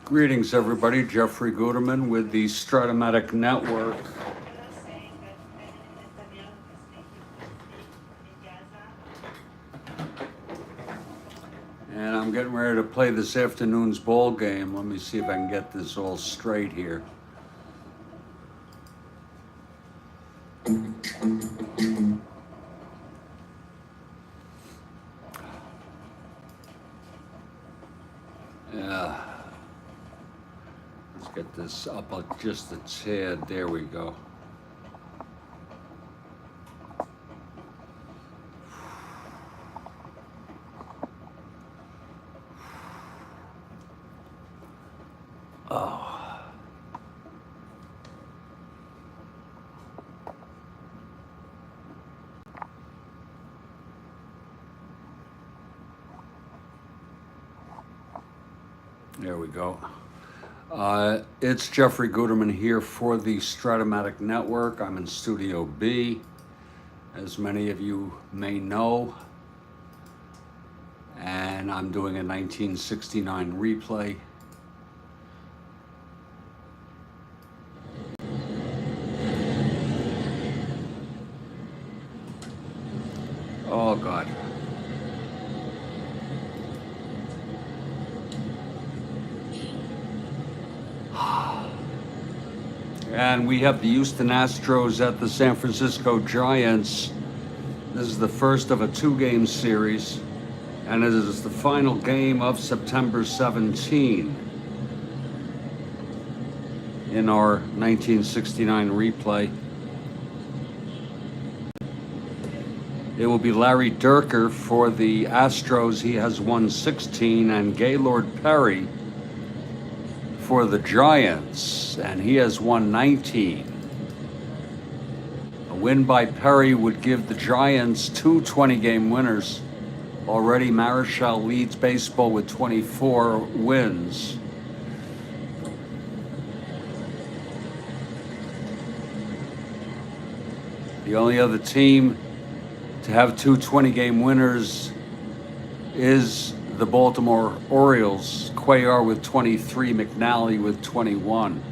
Greetings, everybody. Jeffrey Guterman with the Strat-O-Matic Network. And I'm getting ready to play this afternoon's ball game. Let me see if I can get this all straight here. Yeah. Let's get this up just a tad. There we go. Oh. There we go. It's Jeffrey Guterman here for the Strat-O-Matic Network. I'm in Studio B, as many of you may know, and I'm doing a 1969 replay. Oh, God. And we have the Houston Astros at the San Francisco Giants. This is the first of a two-game series, and it is the final game of September 17 in our 1969 replay. It will be Larry Dierker for the Astros. He has won 16, and Gaylord Perry for the Giants, and he has won 19. A win by Perry would give the Giants two 20-game winners. Already Marichal leads baseball with 24 wins. The only other team to have two 20-game winners is the Baltimore Orioles. Cuellar with 23, McNally with 21.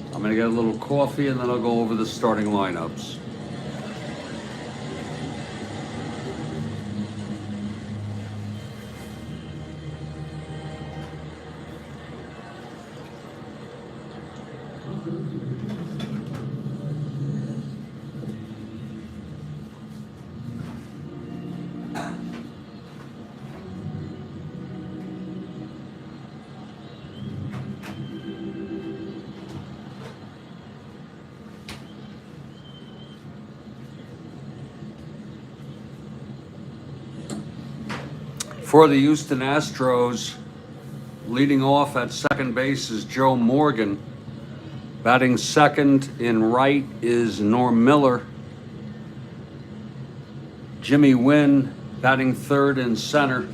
I'm going to get a little coffee, and then I'll go over the starting lineups. For the Houston Astros, leading off at second base is Joe Morgan. Batting second in right is Norm Miller. Jimmy Wynn batting third in center.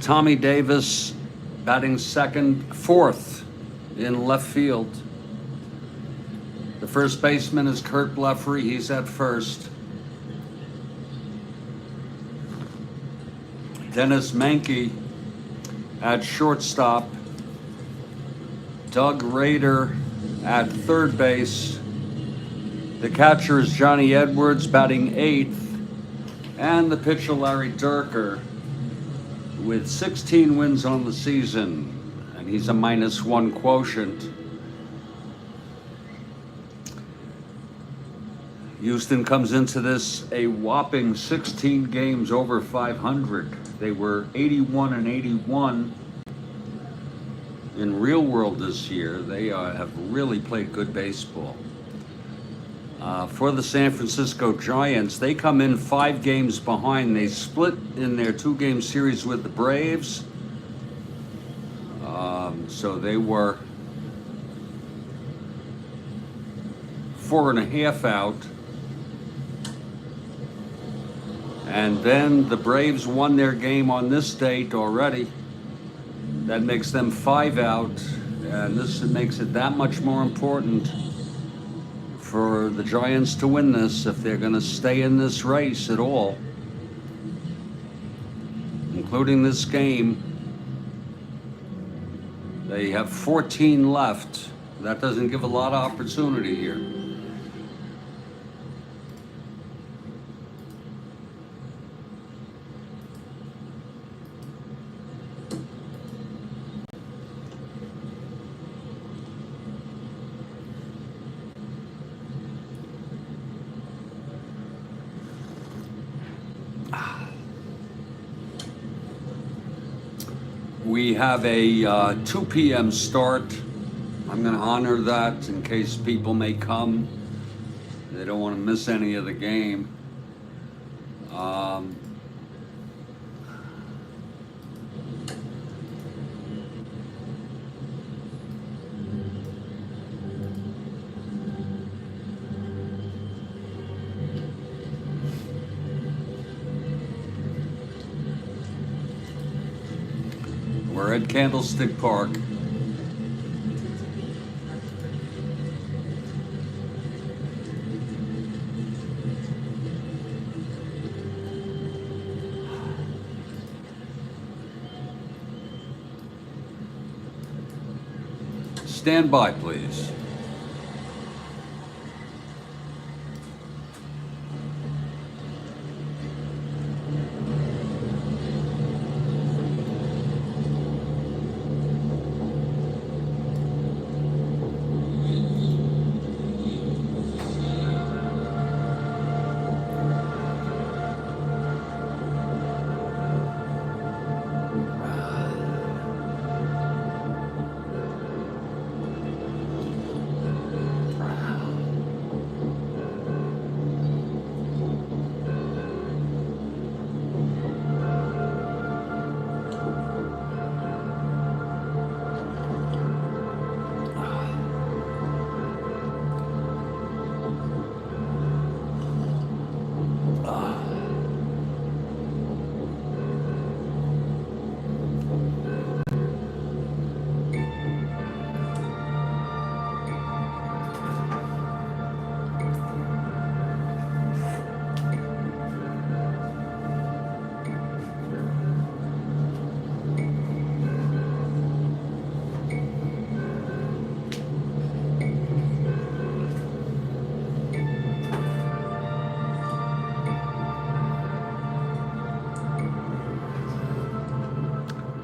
Tommy Davis batting fourth in left field. The first baseman is Kurt Blefary. He's at first. Dennis Menke at shortstop. Doug Rader at third base. The catcher is Johnny Edwards batting eighth. And the pitcher Larry Dierker with 16 wins on the season. And he's a -1 quotient. Houston comes into this a whopping 16 games over 500. They were 81-81 in real world this year. They have really played good baseball. For the San Francisco Giants, they come in 5 games behind. They split in their 2-game series with the Braves. So they were 4.5 out. And then the Braves won their game on this date already. That makes them 5 out. And this makes it that much more important for the Giants to win this if they're going to stay in this race at all, including this game. They have 14 left. That doesn't give a lot of opportunity here. We have a 2 p.m. start. I'm going to honor that in case people may come. They don't want to miss any of the game. We're at Candlestick Park. Stand by, please.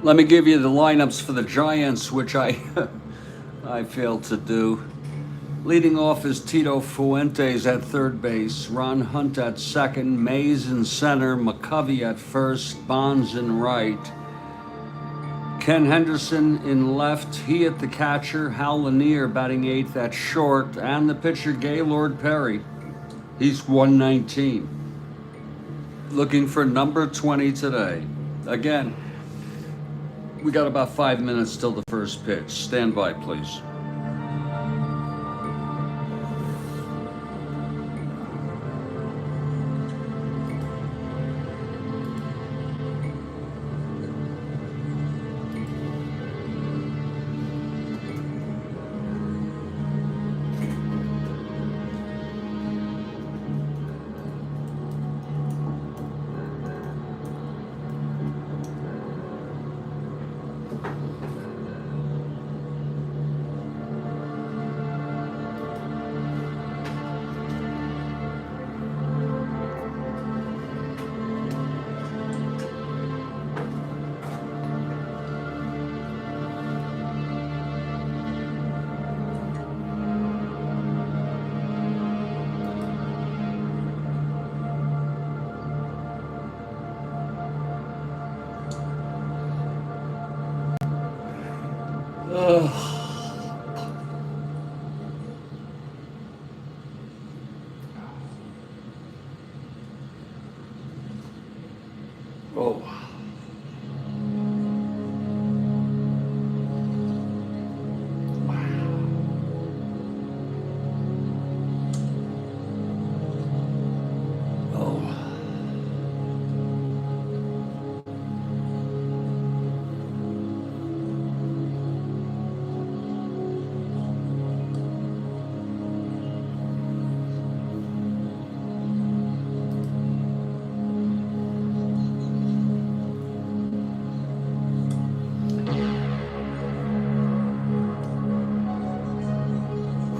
Let me give you the lineups for the Giants, which I failed to do. Leading off is Tito Fuentes at third base, Ron Hunt at second, Mays in center, McCovey at first, Bonds in right, Ken Henderson in left, he at the catcher, Hal Lanier batting eighth at short, and the pitcher Gaylord Perry. He's 119. Looking for number 20 today. Again, we got about 5 minutes till the first pitch. Stand by, please.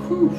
Whew.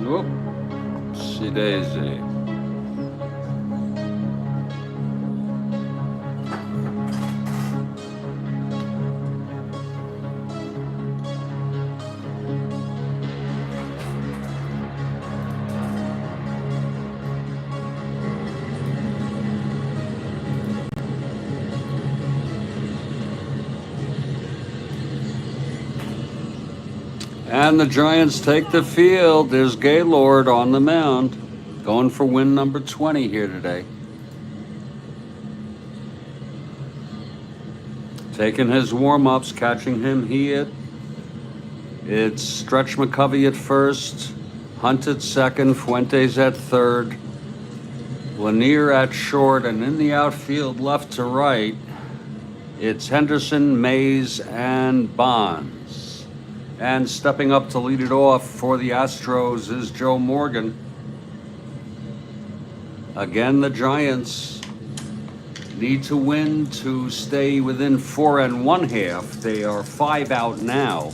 Whoopsie daisy. And the Giants take the field. There's Gaylord on the mound, going for win number 20 here today. Taking his warm-ups, catching him hit. It's Stretch McCovey at first, Hunt at second, Fuentes at third, Lanier at short, and in the outfield left to right, it's Henderson, Mays, and Bonds. And stepping up to lead it off for the Astros is Joe Morgan. Again, the Giants need to win to stay within 4 1/2. They are 5 out now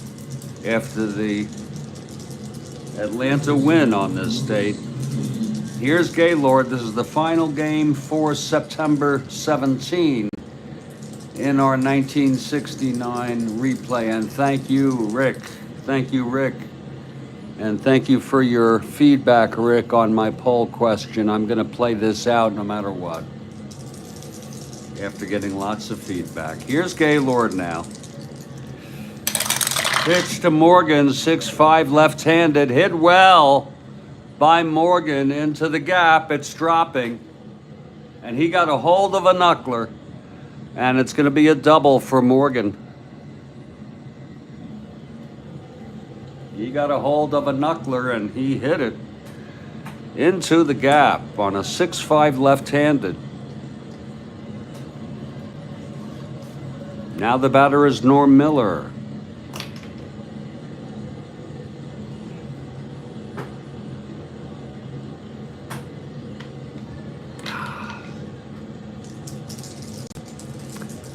after the Atlanta win on this date. Here's Gaylord. This is the final game for September 17 in our 1969 replay. And thank you, Rick. Thank you, Rick. And thank you for your feedback, Rick, on my poll question. I'm going to play this out no matter what, after getting lots of feedback. Here's Gaylord now. Pitch to Morgan, 6'5", left-handed. Hit well by Morgan into the gap. It's dropping. And he got a hold of a knuckler. And it's going to be a double for Morgan. He got a hold of a knuckler and he hit it into the gap on a 6'5" left-handed. Now the batter is Norm Miller.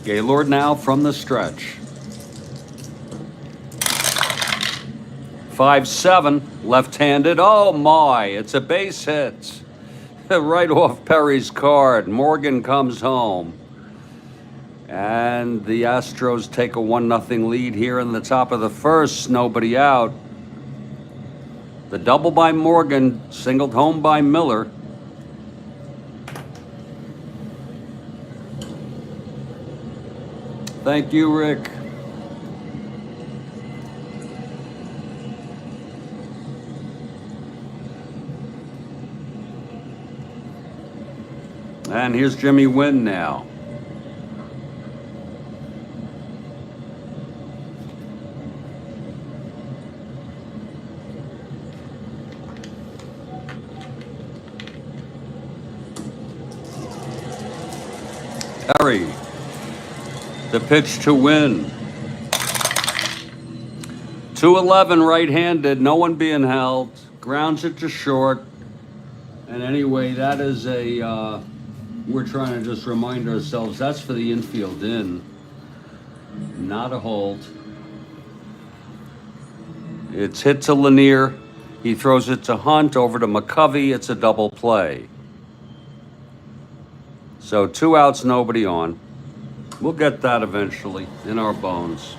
Gaylord now from the stretch. 5'7", left-handed. Oh my, it's a base hit. Right off Perry's card. Morgan comes home. And the Astros take a 1-0 lead here in the top of the first. Nobody out. The double by Morgan, singled home by Miller. Thank you, Rick. And here's Jimmy Wynn now. Perry. The pitch to Wynn. 2-11 right-handed, no one being held. Grounds it to short. And anyway, that is a, we're trying to just remind ourselves, that's for the infield in. Not a hold. It's hit to Lanier. He throws it to Hunt, over to McCovey. It's a double play. So 2 outs, nobody on. We'll get that eventually in our bones.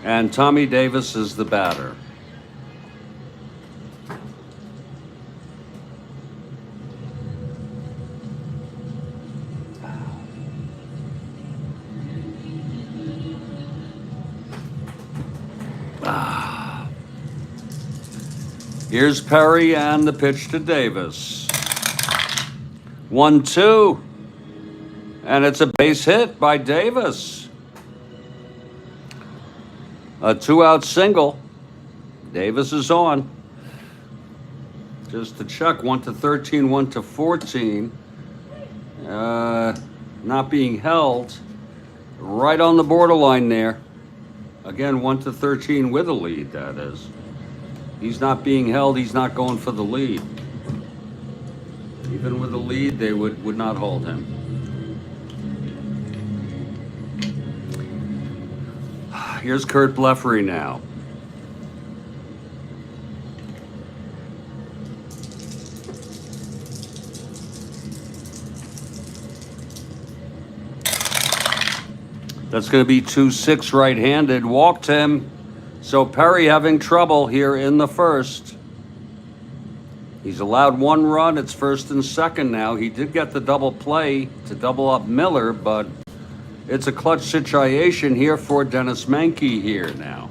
And Tommy Davis is the batter. Here's Perry and the pitch to Davis. 1-2. And it's a base hit by Davis. A 2-out single. Davis is on. Just to check, 1-13, 1-14. Not being held. Right on the borderline there. Again, 1-13 with a lead, that is. He's not being held. He's not going for the lead. Even with a lead, they would not hold him. Here's Kurt Blefary now. That's going to be 2-6 right-handed. Walked him. So Perry having trouble here in the first. He's allowed 1 run. It's first and second now. He did get the double play to double up Miller, but it's a clutch situation here for Dennis Menke here now.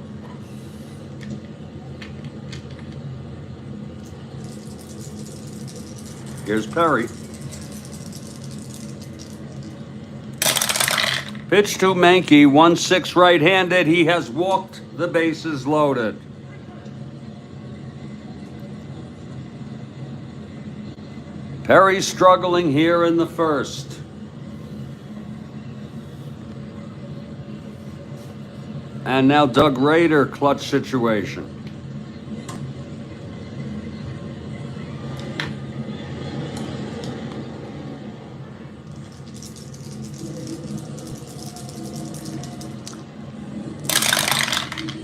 Here's Perry. Pitch to Menke, 1-6 right-handed. He has walked the bases loaded. Perry struggling here in the first. And now Doug Rader, clutch situation.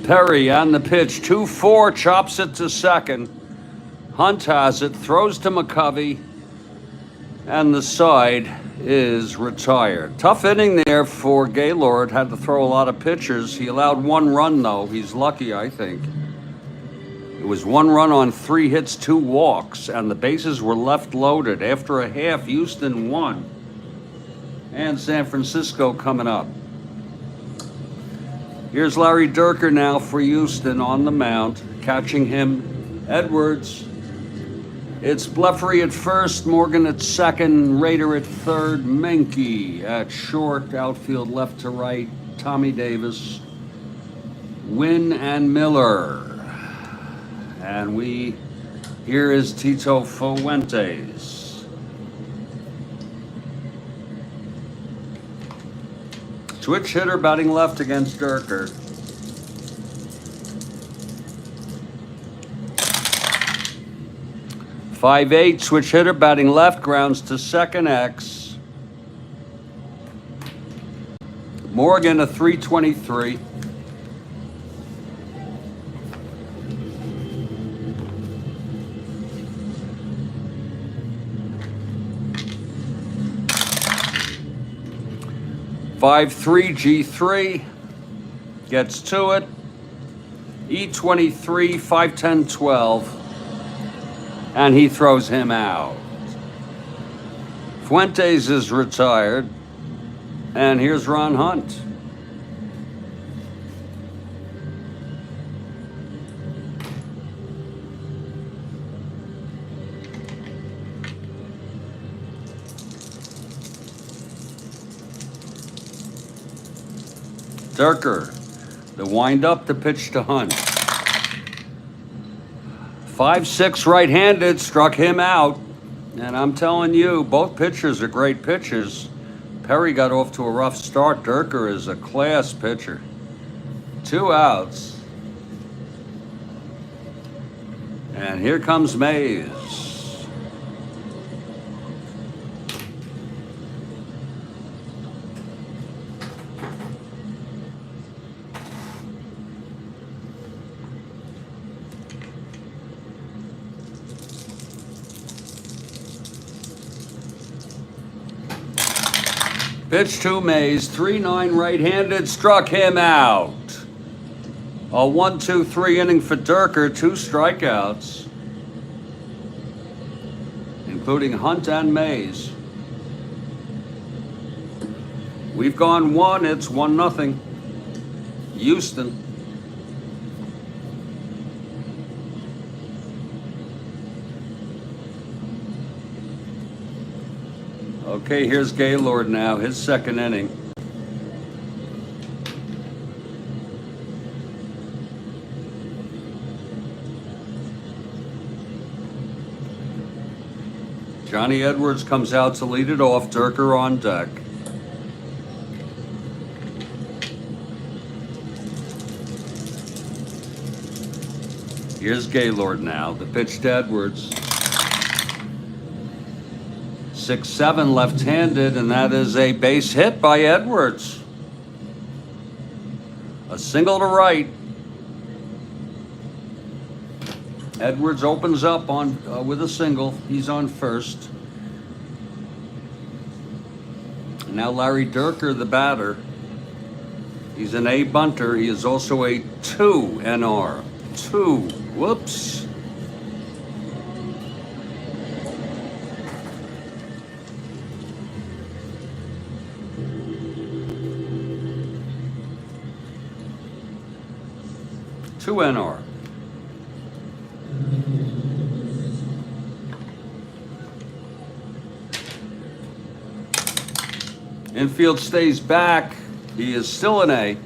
Perry on the pitch, 2-4, chops it to second. Hunt has it, throws to McCovey, and the side is retired. Tough inning there for Gaylord, had to throw a lot of pitchers. He allowed 1 run though, he's lucky I think. It was 1 run on 3 hits, 2 walks, and the bases were left loaded. After a half, Houston won. And San Francisco coming up. Here's Larry Dierker now for Houston on the mound. Catching him, Edwards. It's Blefary at first, Morgan at second, Rader at third, Menke at short, outfield left to right, Tommy Davis, Wynn and Miller. And here is Tito Fuentes. Switch hitter batting left against Dierker. .58 switch hitter batting left, grounds to second, X. Morgan a .323. .53 G3 gets to it. E23 510 12. And he throws him out. Fuentes is retired. And here's Ron Hunt. Dierker, the wind up, the pitch to Hunt. 5-6 right-handed, struck him out. And I'm telling you, both pitchers are great pitchers. Perry got off to a rough start. Dierker is a class pitcher. 2 outs. And here comes Mays. Pitch to Mays, 3-9 right-handed, struck him out. A 1-2-3 inning for Dierker, 2 strikeouts, including Hunt and Mays. We've gone 1, it's 1-0. Houston. Okay, here's Gaylord now, his second inning. Johnny Edwards comes out to lead it off, Dierker on deck. Here's Gaylord now, the pitch to Edwards. 6-7 left-handed, and that is a base hit by Edwards. A single to right. Edwards opens up on with a single. He's on first. Now Larry Dierker, the batter. He's an A bunter. He is also a 2 NR. 2. Whoops. NR. Infield stays back. He is still an A.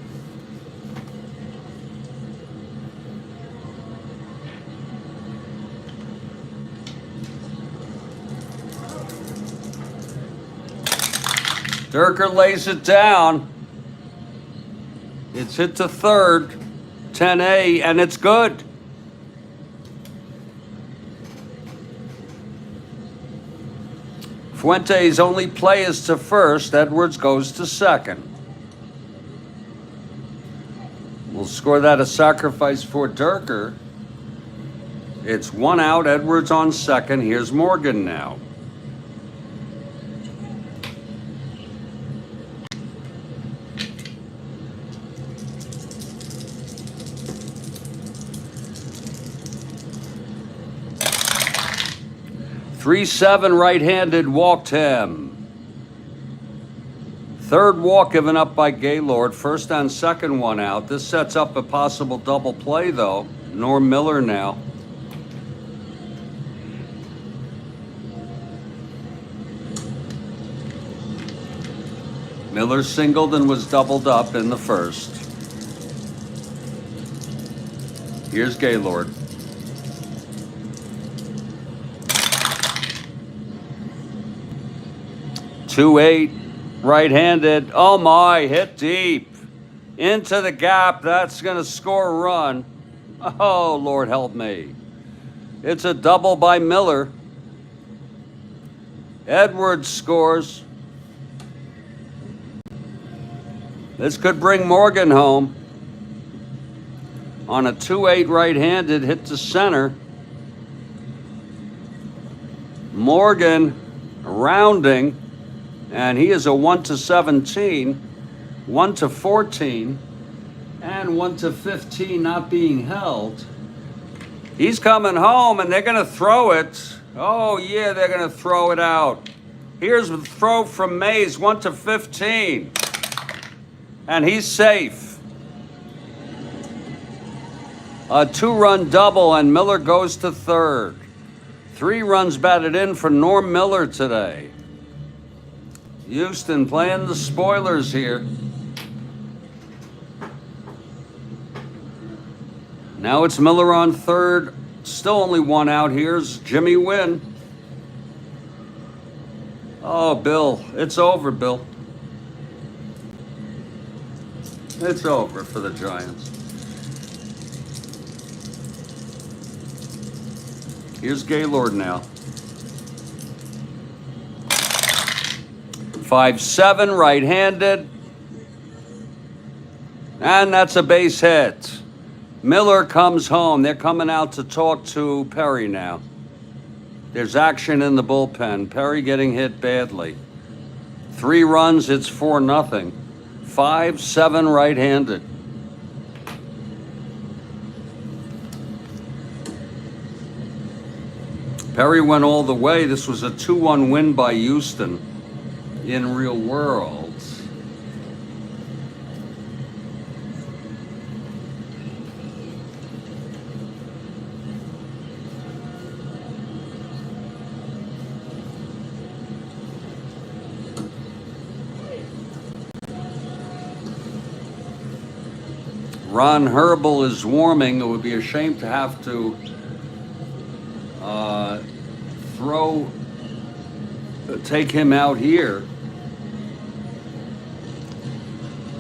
Dierker lays it down. It's hit to third. 10A, and it's good. Fuentes' only play is to first. Edwards goes to second. We'll score that a sacrifice for Dierker. It's 1 out, Edwards on second. Here's Morgan now. .37 right-handed, walked him. Third walk given up by Gaylord. First and second one out. This sets up a possible double play, though. Norm Miller now. Miller singled and was doubled up in the first. Here's Gaylord. .28 right-handed. Oh my, hit deep. Into the gap. That's going to score a run. Oh, Lord help me. It's a double by Miller. Edwards scores. This could bring Morgan home. On a 2-8 right-handed hit to center. Morgan rounding. And he is a 1-17, 1-14, and 1-15 not being held. He's coming home, and they're going to throw it. Oh, yeah, they're going to throw it out. Here's the throw from Mays, 1-15. And he's safe. A 2-run double, and Miller goes to third. 3 runs batted in for Norm Miller today. Houston playing the spoilers here. Now it's Miller on third. Still only 1 out. Here's Jimmy Wynn. Oh, Bill. It's over, Bill. It's over for the Giants. Here's Gaylord now. 5-7, right-handed. And that's a base hit. Miller comes home. They're coming out to talk to Perry now. There's action in the bullpen. Perry getting hit badly. 3 runs, it's 4-0. 5-7, right-handed. Perry went all the way. This was a 2-1 win by Houston in real world. Ron Herbal is warming. It would be a shame to have to take him out here.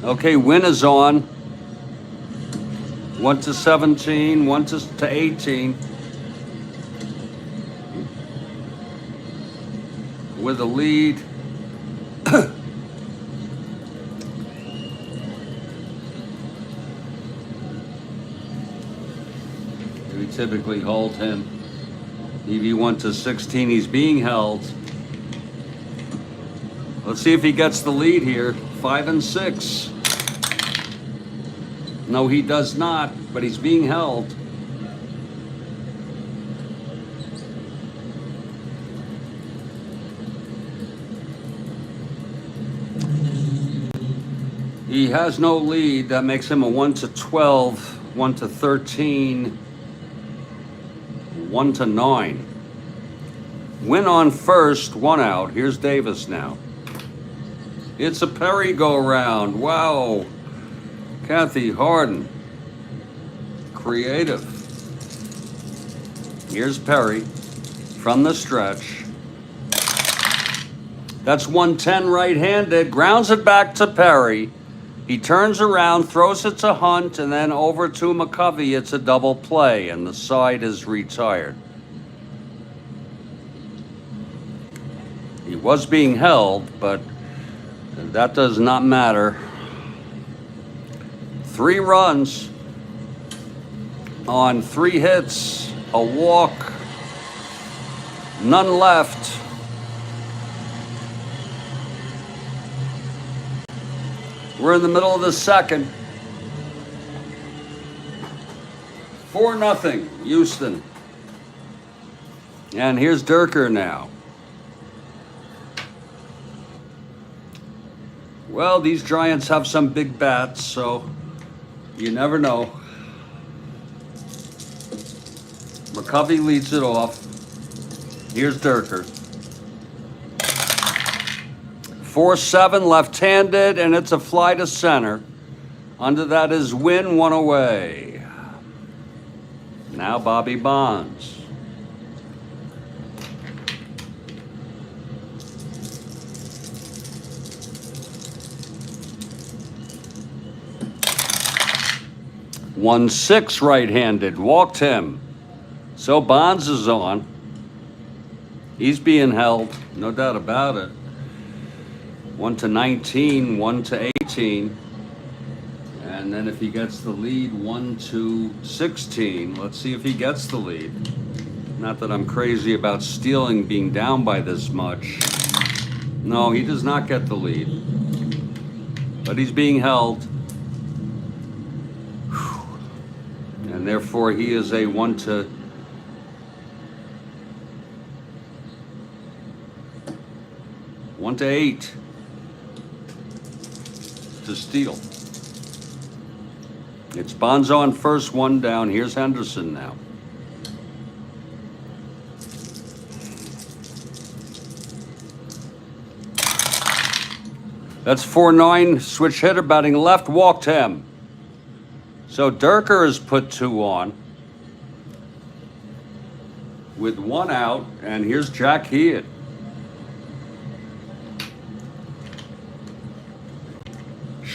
Okay, Wynn is on. 1-17, 1-18. With a lead. We typically hold him. EV 1-16, he's being held. Let's see if he gets the lead here. 5-6. No, he does not, but he's being held. He has no lead. That makes him a 1-12, 1-13, 1-9. Win on first, 1 out. Here's Davis now. It's a Perry go-round. Wow. Kathy Harden. Creative. Here's Perry from the stretch. That's 110 right-handed. Grounds it back to Perry. He turns around, throws it to Hunt, and then over to McCovey. It's a double play, and the side is retired. He was being held, but that does not matter. 3 runs on 3 hits, a walk, none left. We're in the middle of the second. 4-0, Houston. And here's Dierker now. Well, these Giants have some big bats, so you never know. McCovey leads it off. Here's Dierker. 4-7, left-handed, and it's a fly to center. Under that is Wynn, 1 away. Now Bobby Bonds. One 6 right-handed, walked him. So Bonds is on. He's being held, no doubt about it. 1-19, 1-18. And then if he gets the lead, 1-16. Let's see if he gets the lead. Not that I'm crazy about Stealing being down by this much. No, he does not get the lead. But he's being held. And therefore he is a 1-8 to Steal. It's Bonds on first, 1 down. Here's Henderson now. That's 4-9, switch hitter batting left, walked him. So Dierker is put 2 on with 1 out, and here's Jack Head.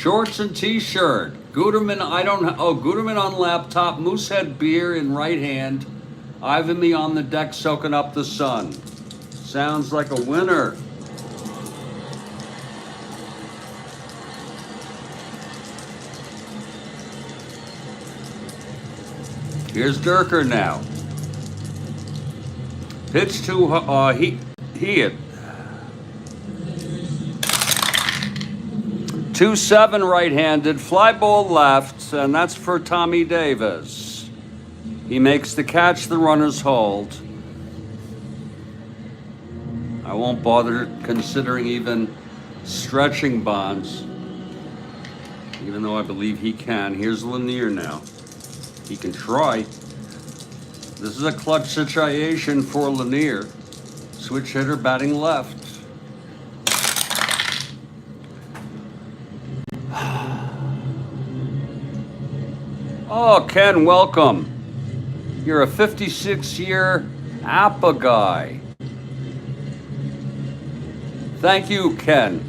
Shorts and t-shirt. Guterman, Guterman on laptop, Moosehead beer in right hand. Ivan me on the deck soaking up the sun. Sounds like a winner. Here's Dierker now. Pitch to Heat. 2-7 right-handed, fly ball left, and that's for Tommy Davis. He makes the catch, the runners hold. I won't bother considering even stretching Bonds, even though I believe he can. Here's Lanier now. He can try. This is a clutch situation for Lanier. Switch hitter batting left. Oh, Ken, welcome. You're a 56-year APA guy. Thank you, Ken.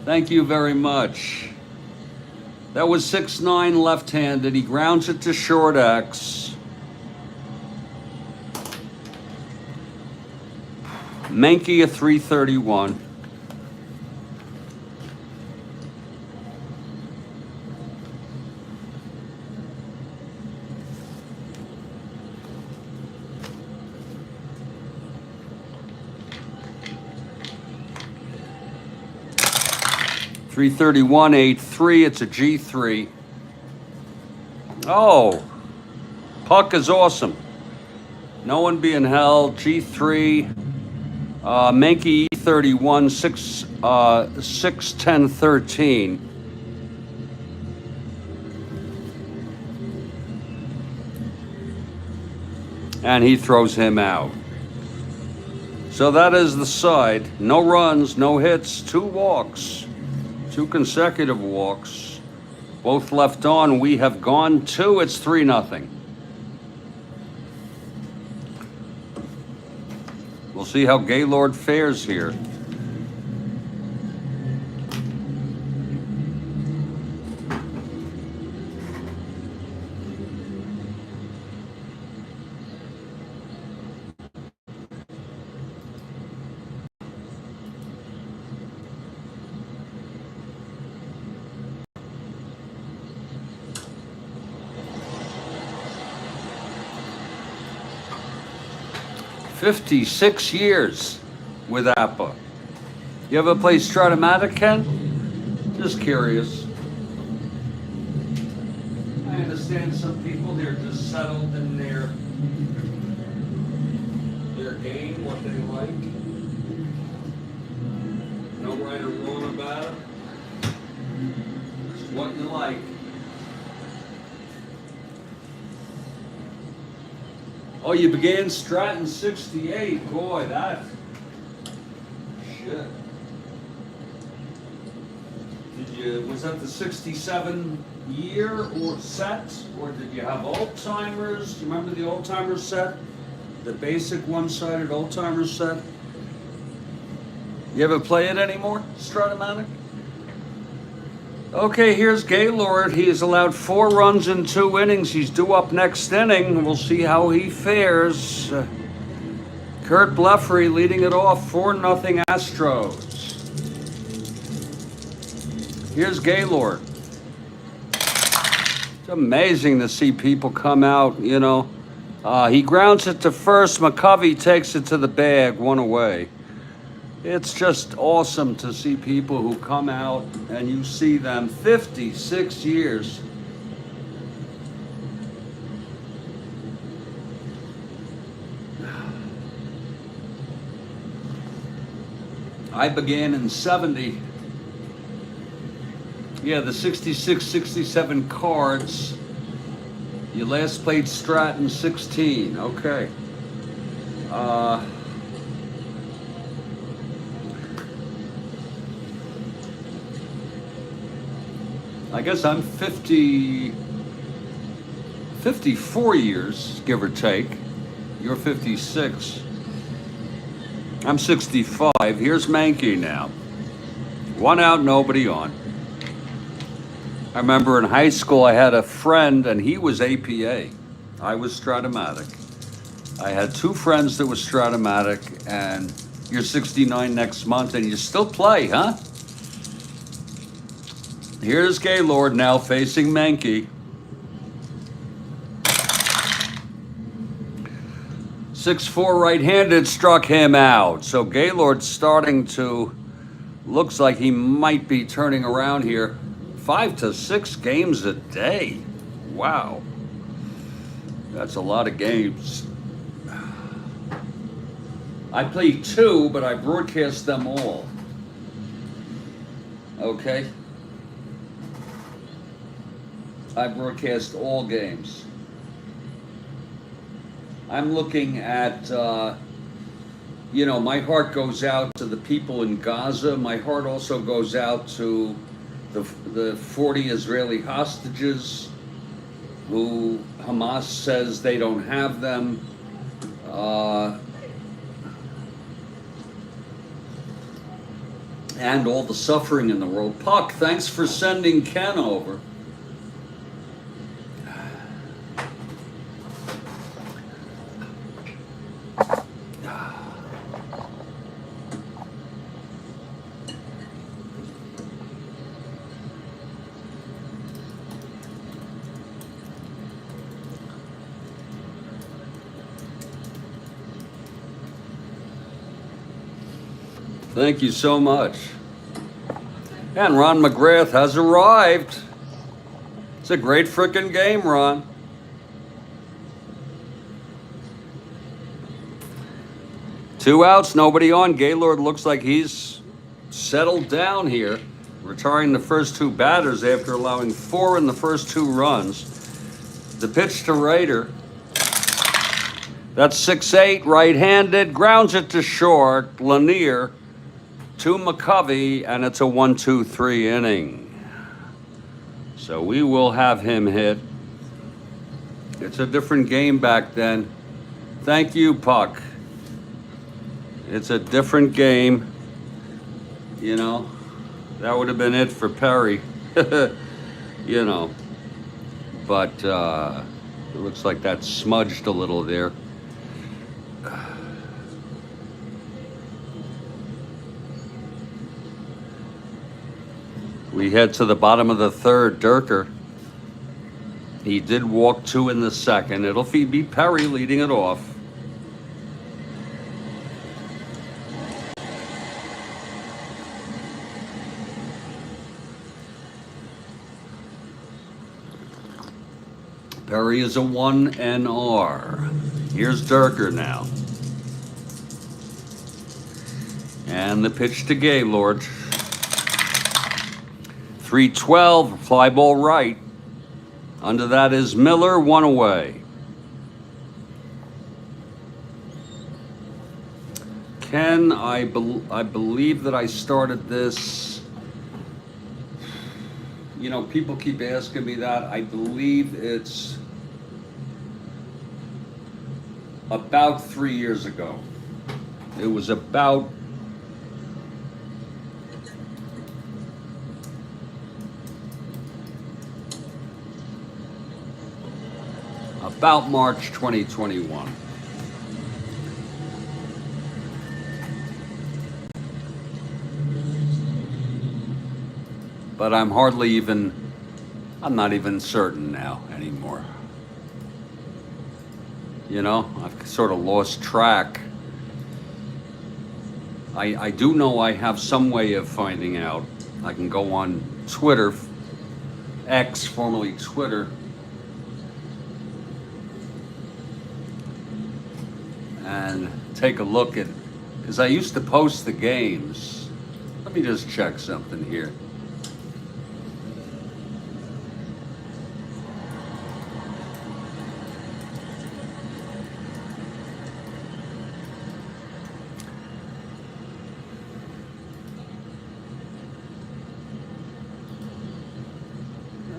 Thank you very much. That was 6-9 left-handed. He grounds it to short X. Menke a 331. .331, 8-3, it's a G3. Oh, puck is awesome. No one being held, G3. Menke E31, 6-10-13. And he throws him out. So that is the side. No runs, no hits, 2 walks. 2 consecutive walks. Both left on. We have gone 2. It's 3-0. We'll see how Gaylord fares here. "56 years with APA. You ever play Strat-O-Matic, Ken? Just curious. I understand some people, they're just settled in their game, what they like. No right or wrong about it. It's what you like. Oh, you began Strat in '68. Boy, that shit. Was that the '67 year or set? Or did you have old timers? Do you remember the old timers set? The basic one-sided old timers set? You ever play it anymore, Strat-O-Matic? Okay, here's Gaylord. He has allowed 4 runs in 2 innings. He's due up next inning. We'll see how he fares. Kurt Bleffery leading it off, 4-0 Astros. Here's Gaylord. It's amazing to see people come out, you know. He grounds it to first. McCovey takes it to the bag, 1 away. It's just awesome to see people who come out and you see them 56 years. I began in '70. Yeah, the 66, 67 cards. You last played Strat in '16. Okay. I guess I'm 54 years, give or take. You're 56. I'm 65. Here's Mankey now. 1 out, nobody on. I remember in high school I had a friend and he was APA. I was Strat-O-Matic. I had 2 friends that was Strat-O-Matic, and you're 69 next month and you still play, huh? Here's Gaylord now facing Mankey. 6-4 right-handed struck him out. So Gaylord's starting to, looks like he might be turning around here. 5 to 6 games a day. Wow. That's a lot of games. I play 2, but I broadcast them all. Okay? I broadcast all games. I'm looking at, my heart goes out to the people in Gaza. My heart also goes out to the 40 Israeli hostages who Hamas says they don't have them. And all the suffering in the world. Puck, thanks for sending Ken over. Thank you so much. And Ron McGrath has arrived. It's a great frickin' game, Ron. Two outs, nobody on. Gaylord looks like he's settled down here, retiring the first 2 batters after allowing 4 in the first 2 runs. The pitch to Rader. That's 6-8, right-handed, grounds it to short. Lanier to McCovey, and it's a 1-2-3 inning. So we will have him hit. It's a different game back then. Thank you, Puck. It's a different game. That would have been it for Perry. But it looks like that smudged a little there. We head to the bottom of the 3rd. Dierker. He did walk 2 in the 2nd. It'll be Perry leading it off. Perry is a 1 NR. Here's Dierker now. And the pitch to Gaylord. 3-12, fly ball right. Under that is Miller, 1 away. Ken, I believe that I started this. People keep asking me that. I believe it's about 3 years ago. It was about March 2021. But I'm not even certain now anymore. I've sort of lost track. I do know I have some way of finding out. I can go on Twitter, X, formerly Twitter, and take a look at, because I used to post the games. Let me just check something here.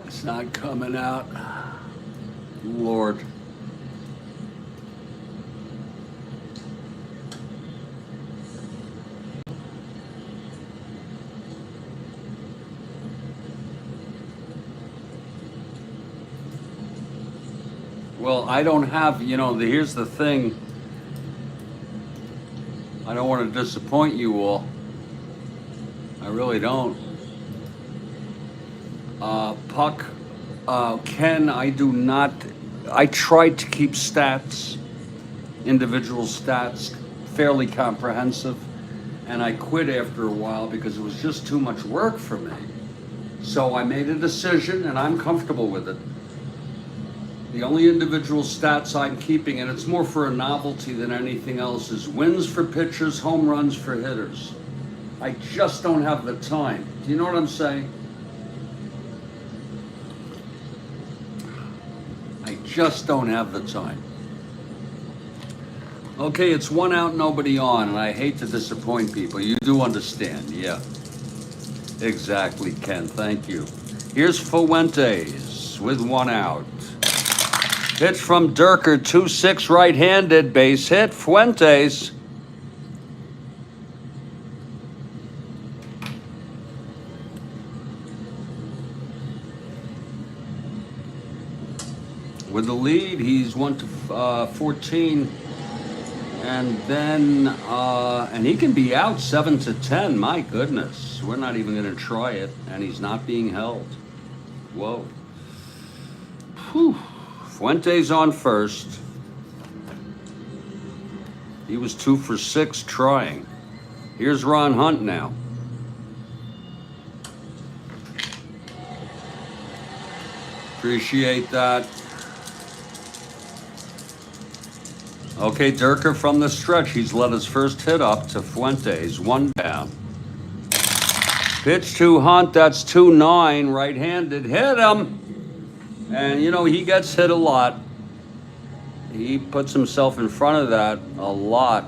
It's not coming out. Lord. Well, I don't have, here's the thing. I don't want to disappoint you all. I really don't. Puck, Ken, I do not. I tried to keep stats, individual stats, fairly comprehensive, and I quit after a while because it was just too much work for me. So I made a decision, and I'm comfortable with it. The only individual stats I'm keeping, and it's more for a novelty than anything else, is wins for pitchers, home runs for hitters. I just don't have the time. Do you know what I'm saying? I just don't have the time. Okay, it's 1 out, nobody on, and I hate to disappoint people. You do understand, yeah. Exactly, Ken, thank you. Here's Fuentes with 1 out. Pitch from Dierker, 2-6 right-handed, base hit, Fuentes. With the lead, he's 1-14, and then and he can be out 7-10. My goodness, we're not even going to try it, and he's not being held. Whoa. Whew. Fuentes on first. He was 2 for 6 trying. Here's Ron Hunt now. Appreciate that. Okay, Dierker from the stretch. He's let his first hit up to Fuentes. 1 down. Pitch to Hunt. That's 2-9. Right-handed. Hit him. And, he gets hit a lot. He puts himself in front of that a lot.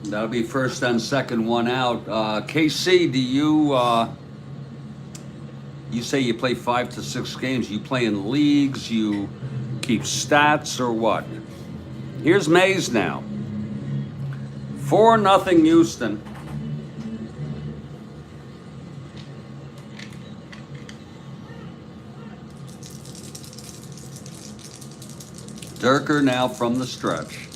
That'll be first and second, 1 out. KC, do you say you play 5 to 6 games? You play in leagues, you keep stats, or what? Here's Mays now. 4-0 Houston. Dierker now from the stretch.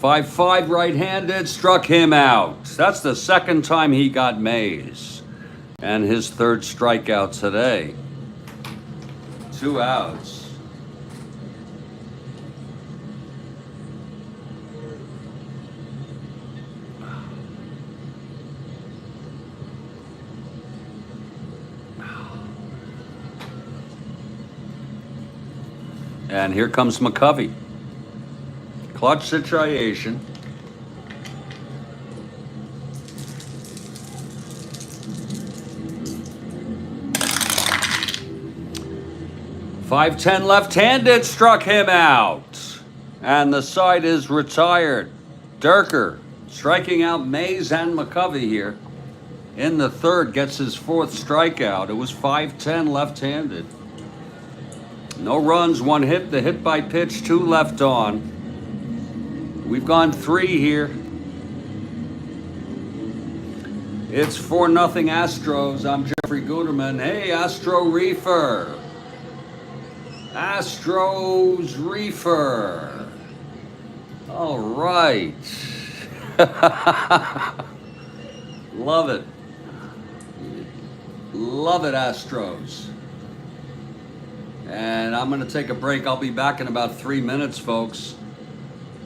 5-5 right-handed, struck him out. That's the second time he got Mays. And his 3rd strikeout today. 2 outs. And here comes McCovey. Clutch situation. .510 left-handed, struck him out. And the side is retired. Dierker striking out Mays and McCovey here. In the 3rd, gets his 4th strikeout. It was .510 left-handed. No runs, 1 hit, the hit by pitch, 2 left on. We've gone 3 here. It's 4-0 Astros. I'm Jeffrey Guterman. Hey, Astro Reefer. Astros Reefer. All right. Love it. Love it, Astros. And I'm going to take a break. I'll be back in about 3 minutes, folks.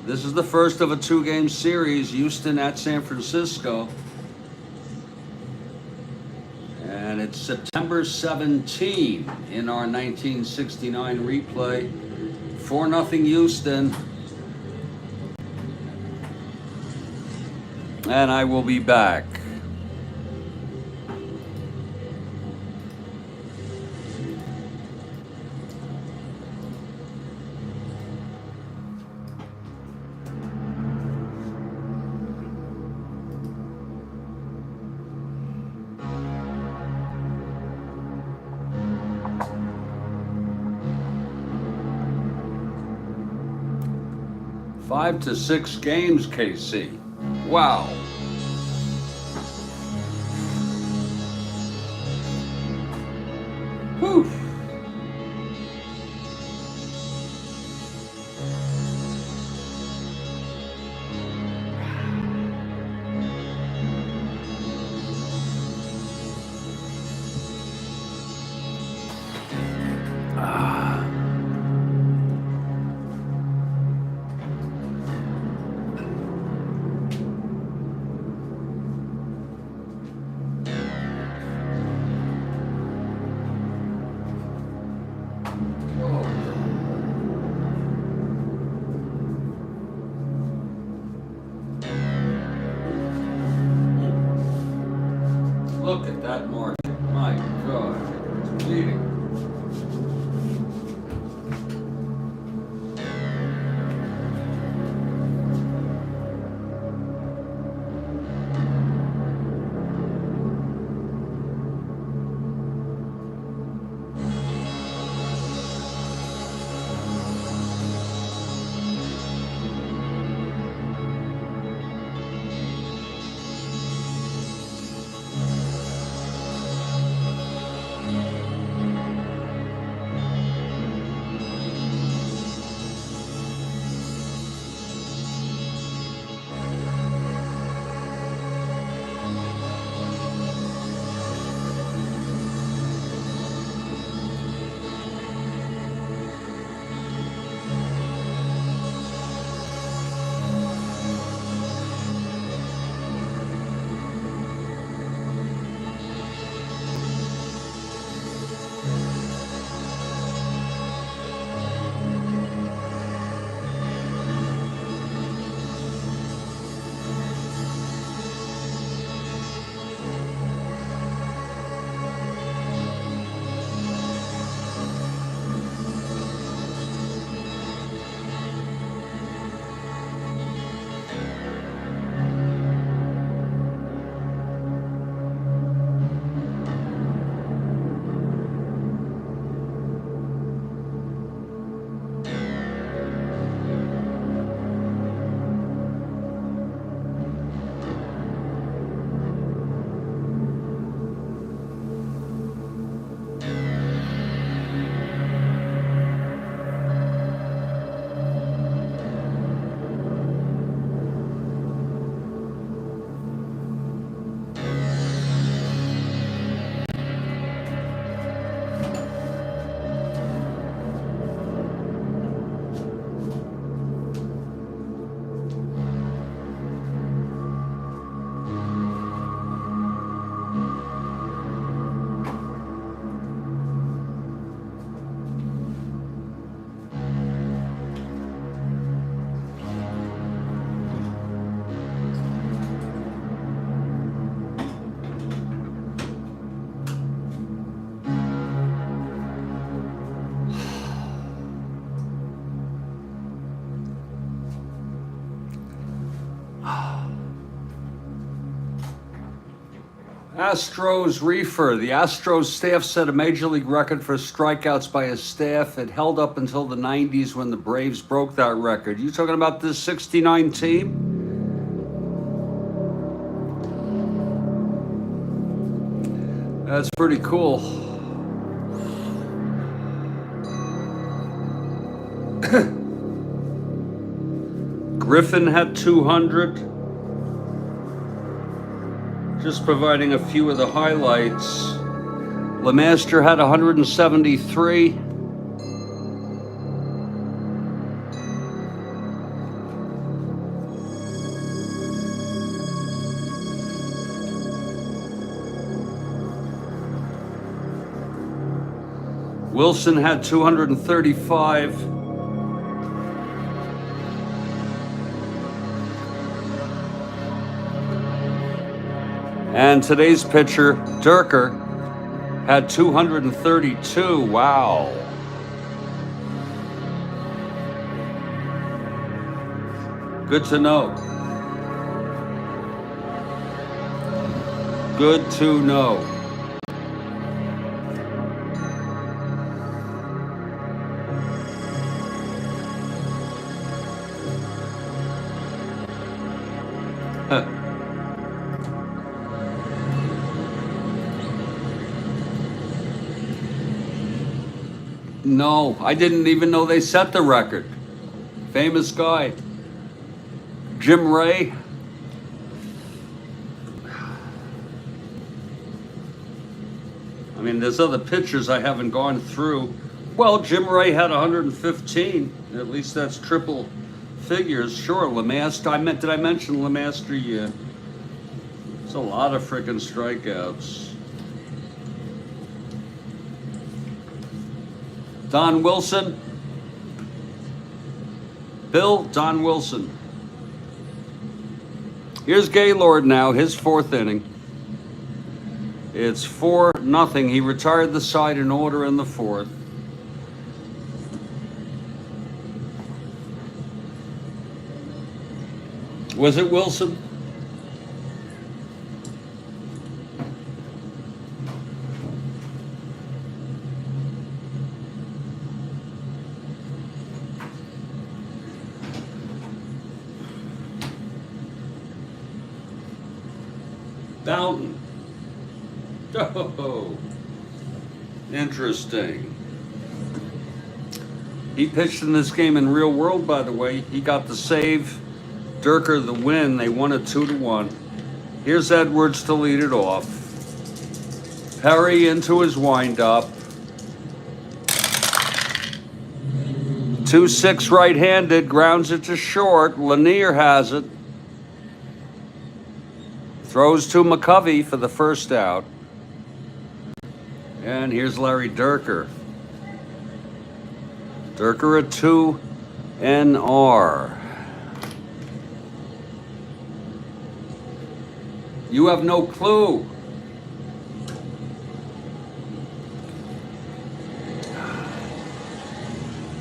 This is the first of a 2-game series, Houston at San Francisco. And it's September 17 in our 1969 replay. 4-0 Houston. And I will be back. 5 to 6 games, KC. Wow. Whew. Look at that market. My God, it's bleeding. Astros reefer. The Astros staff set a major league record for strikeouts by a staff. It held up until the 90s when the Braves broke that record. You talking about this 69 team? That's pretty cool. Griffin had 200. Just providing a few of the highlights. LeMaster had 173. Wilson had 235. And today's pitcher, Dierker, had 232. Wow. Good to know. Good to know. No, I didn't even know they set the record. Famous guy. Jim Ray. I mean, there's other pitchers I haven't gone through. Well, Jim Ray had 115. At least that's triple figures. Sure, Lemaster. Did I mention Lemaster? Yeah. It's a lot of freaking strikeouts. Don Wilson. Bill, Don Wilson. Here's Gaylord now, his fourth inning. It's 4-0. He retired the side in order in the fourth. Was it Wilson? Bowden. Oh, interesting. He pitched in this game in real world, by the way. He got the save. Dierker the win. They won it 2-1. Here's Edwards to lead it off. Perry into his windup. 2-6 right-handed, grounds it to short. Lanier has it. Throws to McCovey for the first out. And here's Larry Dierker. Dierker at 2 NR. You have no clue.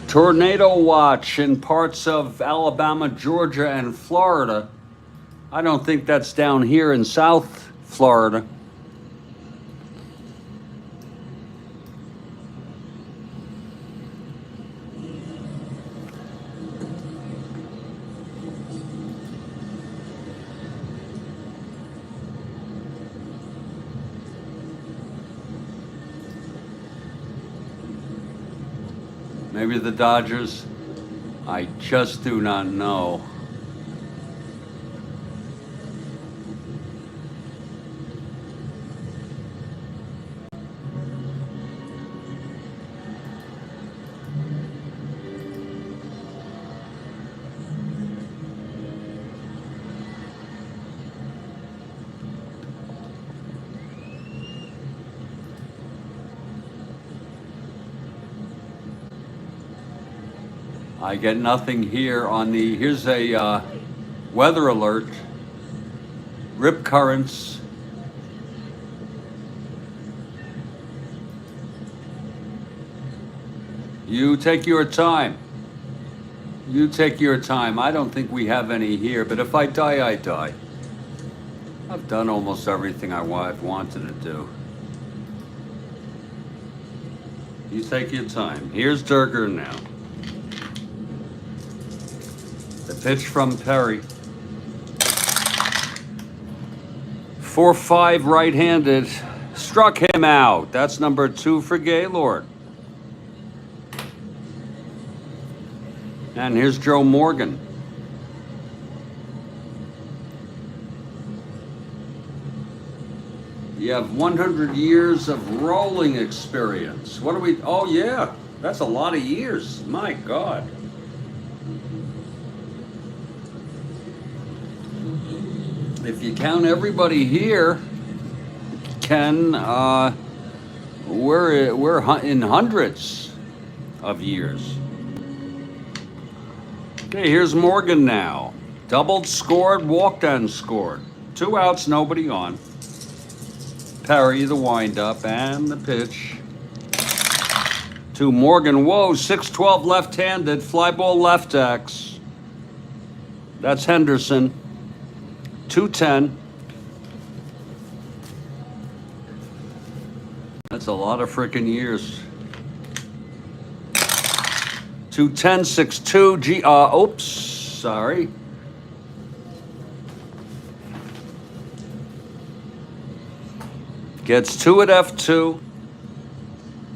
Tornado watch in parts of Alabama, Georgia, and Florida. I don't think that's down here in South Florida. Maybe the Dodgers. I just do not know. I get nothing here on the, here's a weather alert. Rip currents. You take your time. You take your time. I don't think we have any here, but if I die, I die. I've done almost everything I've wanted to do. You take your time. Here's Dierker now. The pitch from Perry. 4-5 right-handed. Struck him out. That's number 2 for Gaylord. And here's Joe Morgan. You have 100 years of rolling experience. What do we, oh yeah, that's a lot of years. My God. If you count everybody here, Ken, we're in hundreds of years. Okay, here's Morgan now. Doubled, scored, walked and scored. 2 outs, nobody on. Perry, the windup, and the pitch to Morgan. Whoa, 6-12 left-handed, fly ball left X. That's Henderson. 2-10. That's a lot of freaking years. 2-10, 6-2. Oops, sorry. Gets 2 at F2.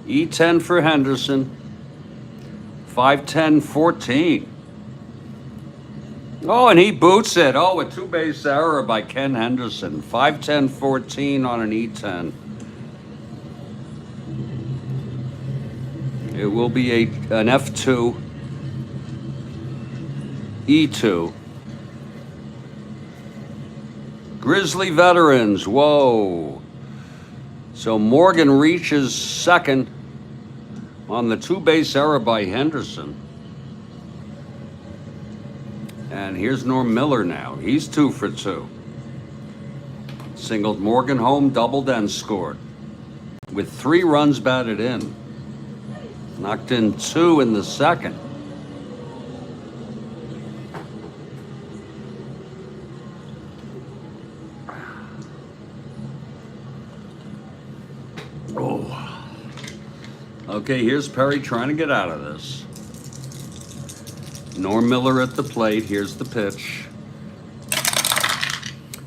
E10 for Henderson. 5-10-14. Oh, and he boots it. Oh, a two-base error by Ken Henderson. 5-10-14 on an E10. It will be an F2, E2. Grizzly veterans, whoa. So Morgan reaches second on the two-base error by Henderson. And here's Norm Miller now. He's 2 for 2. Singled Morgan home, doubled, and scored. With 3 runs batted in. Knocked in 2 in the second. Oh. Okay, here's Perry trying to get out of this. Norm Miller at the plate. Here's the pitch.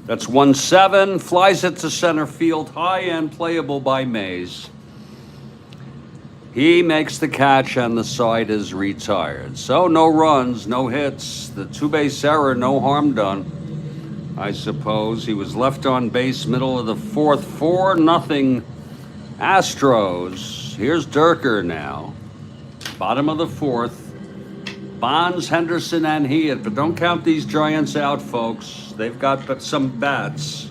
That's 1-7. Flies it to center field. High and playable by Mays. He makes the catch and the side is retired. So no runs, no hits. The two-base error, no harm done, I suppose. He was left on base middle of the fourth. 4-0 Astros. Here's Dierker now. Bottom of the fourth. Bonds, Henderson, and Heath. But don't count these Giants out, folks. They've got some bats.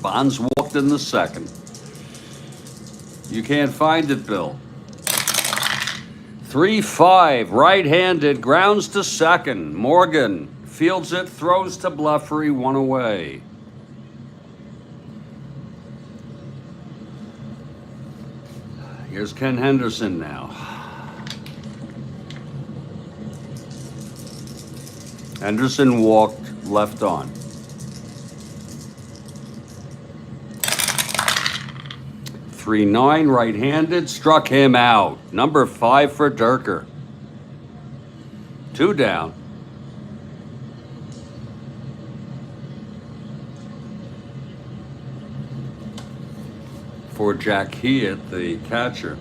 Bonds walked in the second. You can't find it, Bill. 3-5, right-handed, grounds to second. Morgan fields it, throws to Bleffery, 1 away. Here's Ken Henderson now. Henderson walked, left on. 3-9, right-handed, struck him out. Number 5 for Dierker. 2 down. For Jack Heath, the catcher.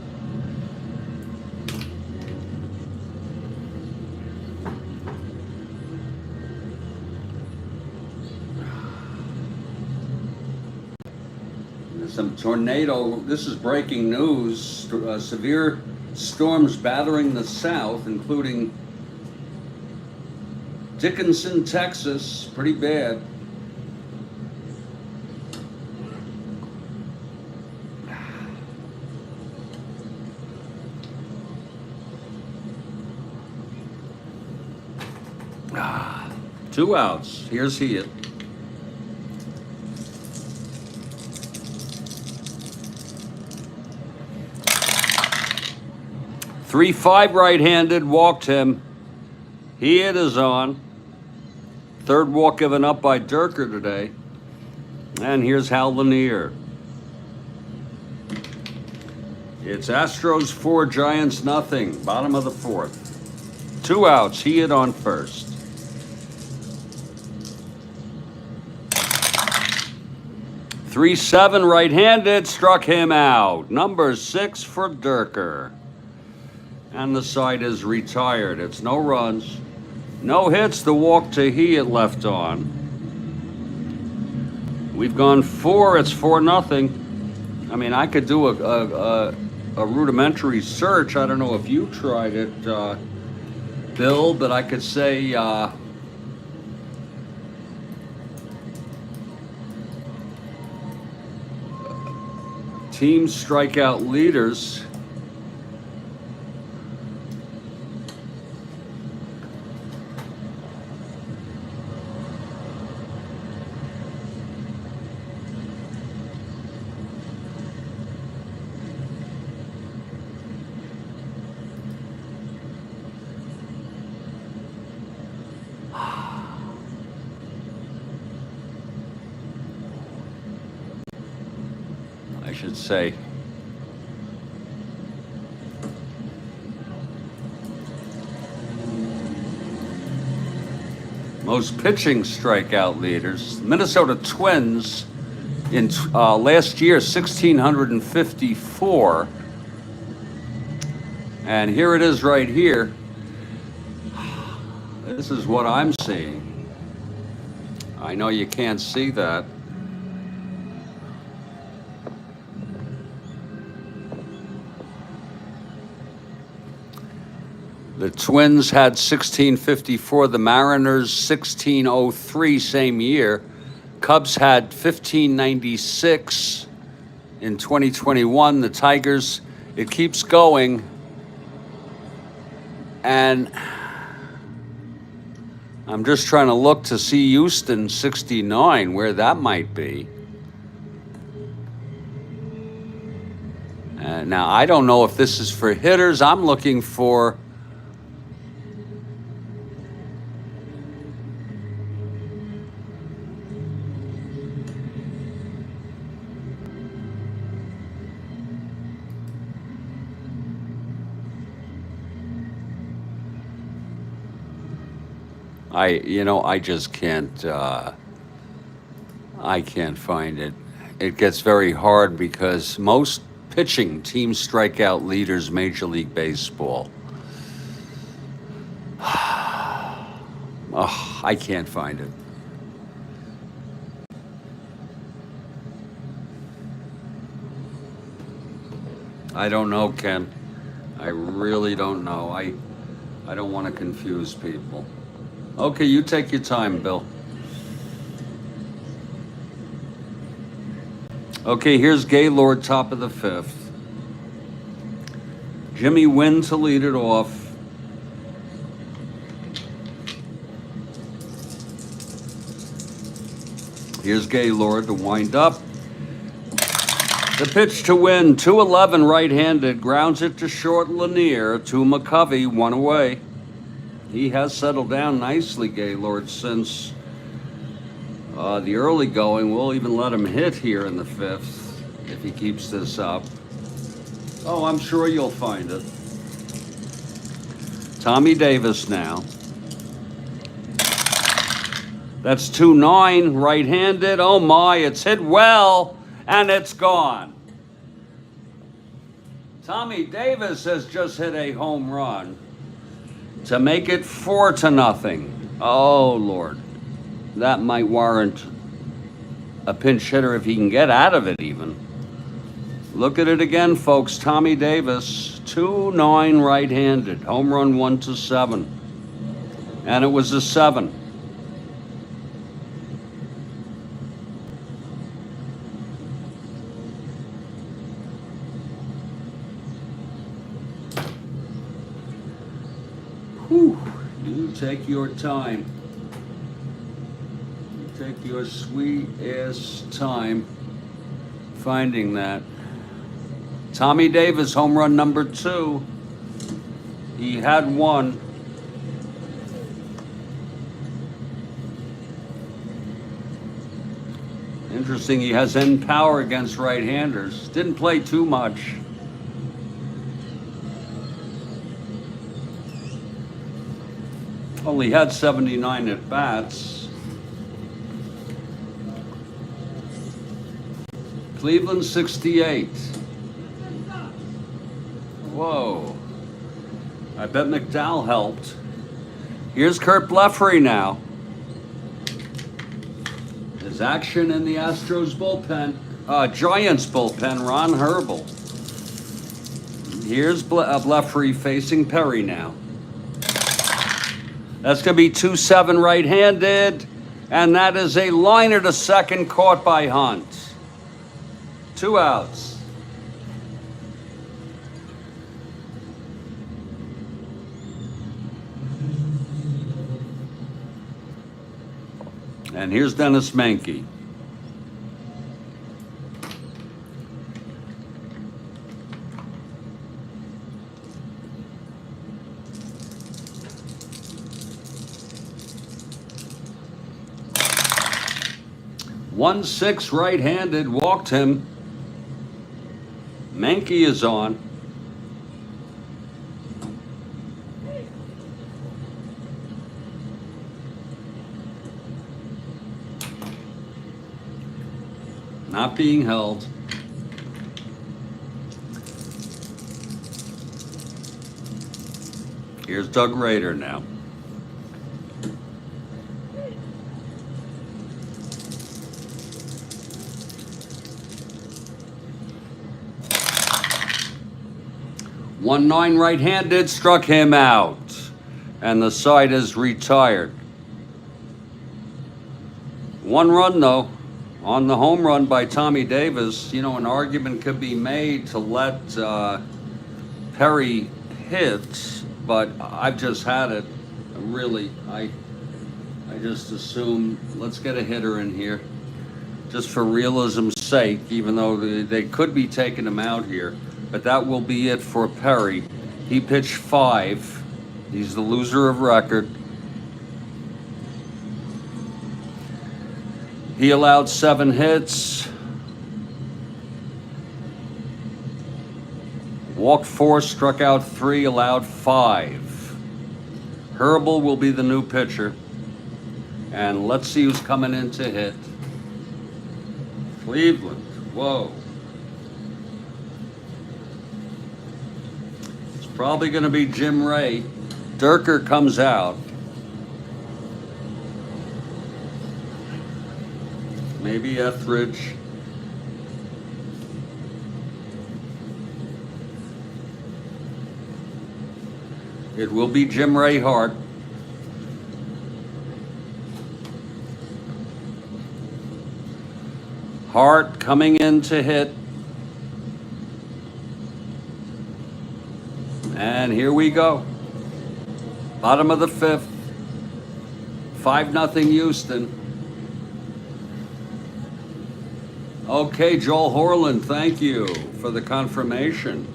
Some tornado, this is breaking news, severe storms battering the south, including Dickinson, Texas, pretty bad. Two outs, here's Heath. Three, 5 right-handed, walked him. He hit his on. Third walk given up by Dierker today. And here's Hal Lanier. It's Astros 4, Giants nothing. Bottom of the fourth. 2 outs. He hit on first. Three, 7 right-handed, struck him out. Number 6 for Dierker. And the side is retired. It's no runs, no hits. The walk to Heath left on. We've gone 4. It's 4-0. I mean, I could do a rudimentary search. I don't know if you tried it, Bill, but I could say team strikeout leaders. I should say. Most pitching strikeout leaders. Minnesota Twins in last year, 1,654. And here it is right here. This is what I'm seeing. I know you can't see that. The Twins had 1654, the Mariners 1603 same year. Cubs had 1596 in 2021. The Tigers, it keeps going. And I'm just trying to look to see Houston 69, where that might be. Now, I don't know if this is for hitters. I'm looking for I just can't, I can't find it. It gets very hard because most pitching teams strike out leaders Major League Baseball. Oh, I can't find it. I don't know, Ken. I really don't know. I don't want to confuse people. Okay, you take your time, Bill. Okay, here's Gaylord, top of the fifth. Jimmy Wynn to lead it off. Here's Gaylord to wind up. The pitch to Wynn, 2-11 right-handed, grounds it to short Lanier, to McCovey, one away. He has settled down nicely, Gaylord, since the early going. We'll even let him hit here in the fifth if he keeps this up. Oh, I'm sure you'll find it. Tommy Davis now. That's 2-9 right-handed. Oh my, it's hit well, and it's gone. Tommy Davis has just hit a home run to make it 4-0. Oh, Lord. That might warrant a pinch hitter if he can get out of it even. Look at it again, folks. Tommy Davis, 2-9 right-handed. Home run 1-7. And it was a 7. Whew. You take your time. You take your sweet ass time finding that. Tommy Davis, home run number 2. He had one. Interesting, he has end power against right-handers. Didn't play too much. Only had 79 at-bats. Cleveland 68. Whoa. I bet McDowell helped. Here's Kurt Blefary now. His action in the Astros bullpen. Giants bullpen, Ron Herbel. Here's Blefary facing Perry now. That's going to be 2-7 right-handed, and that is a liner to second caught by Hunt. 2 outs. And here's Dennis Menke. One 6 right-handed, walked him. Menke is on. Not being held. Here's Doug Rader now. One 9 right-handed struck him out, and the side is retired. 1 run though on the home run by Tommy Davis. You know, an argument could be made to let Perry hit, but I've just had it. Really, I just assume let's get a hitter in here, just for realism's sake. Even though they could be taking him out here. But that will be it for Perry. He pitched 5. He's the loser of record. He allowed 7 hits. Walked 4, struck out 3, allowed 5. Herbal will be the new pitcher. And let's see who's coming in to hit. Cleveland. Whoa. Probably going to be Jim Ray. Dierker comes out. Maybe Etheridge. It will be Jim Ray Hart. Hart coming in to hit. And here we go. Bottom of the 5th. 5-0 Houston. Okay, Joel Horland, thank you for the confirmation.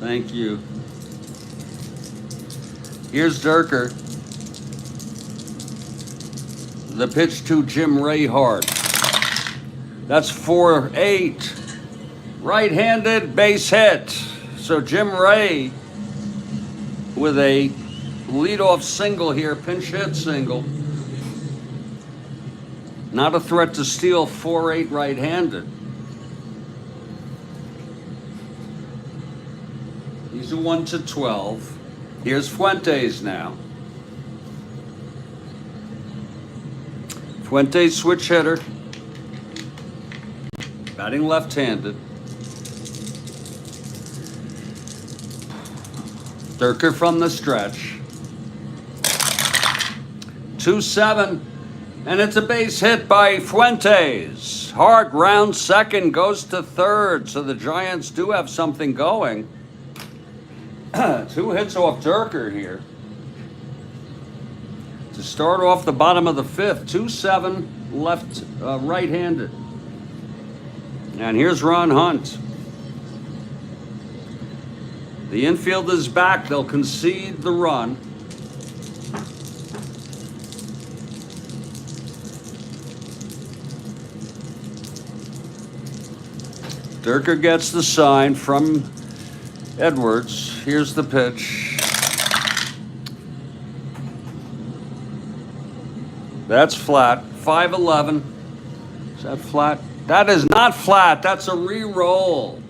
Thank you. Here's Dierker. The pitch to Jim Ray Hart. That's 4-8. Right-handed base hit. So Jim Ray with a leadoff single here, pinch hit single. Not a threat to steal, 4-8 right-handed. He's a 1-12. Here's Fuentes now. Fuentes switch hitter. Batting left-handed. Dierker from the stretch. 2-7, and it's a base hit by Fuentes. Hart rounds second, goes to third, so the Giants do have something going. 2 hits off Dierker here. To start off the bottom of the 5th, 2-7 left, right-handed. And here's Ron Hunt. The infield is back. They'll concede the run. Dierker gets the sign from Edwards. Here's the pitch. That's flat. 5-11. Is that flat? That is not flat. That's a re-roll.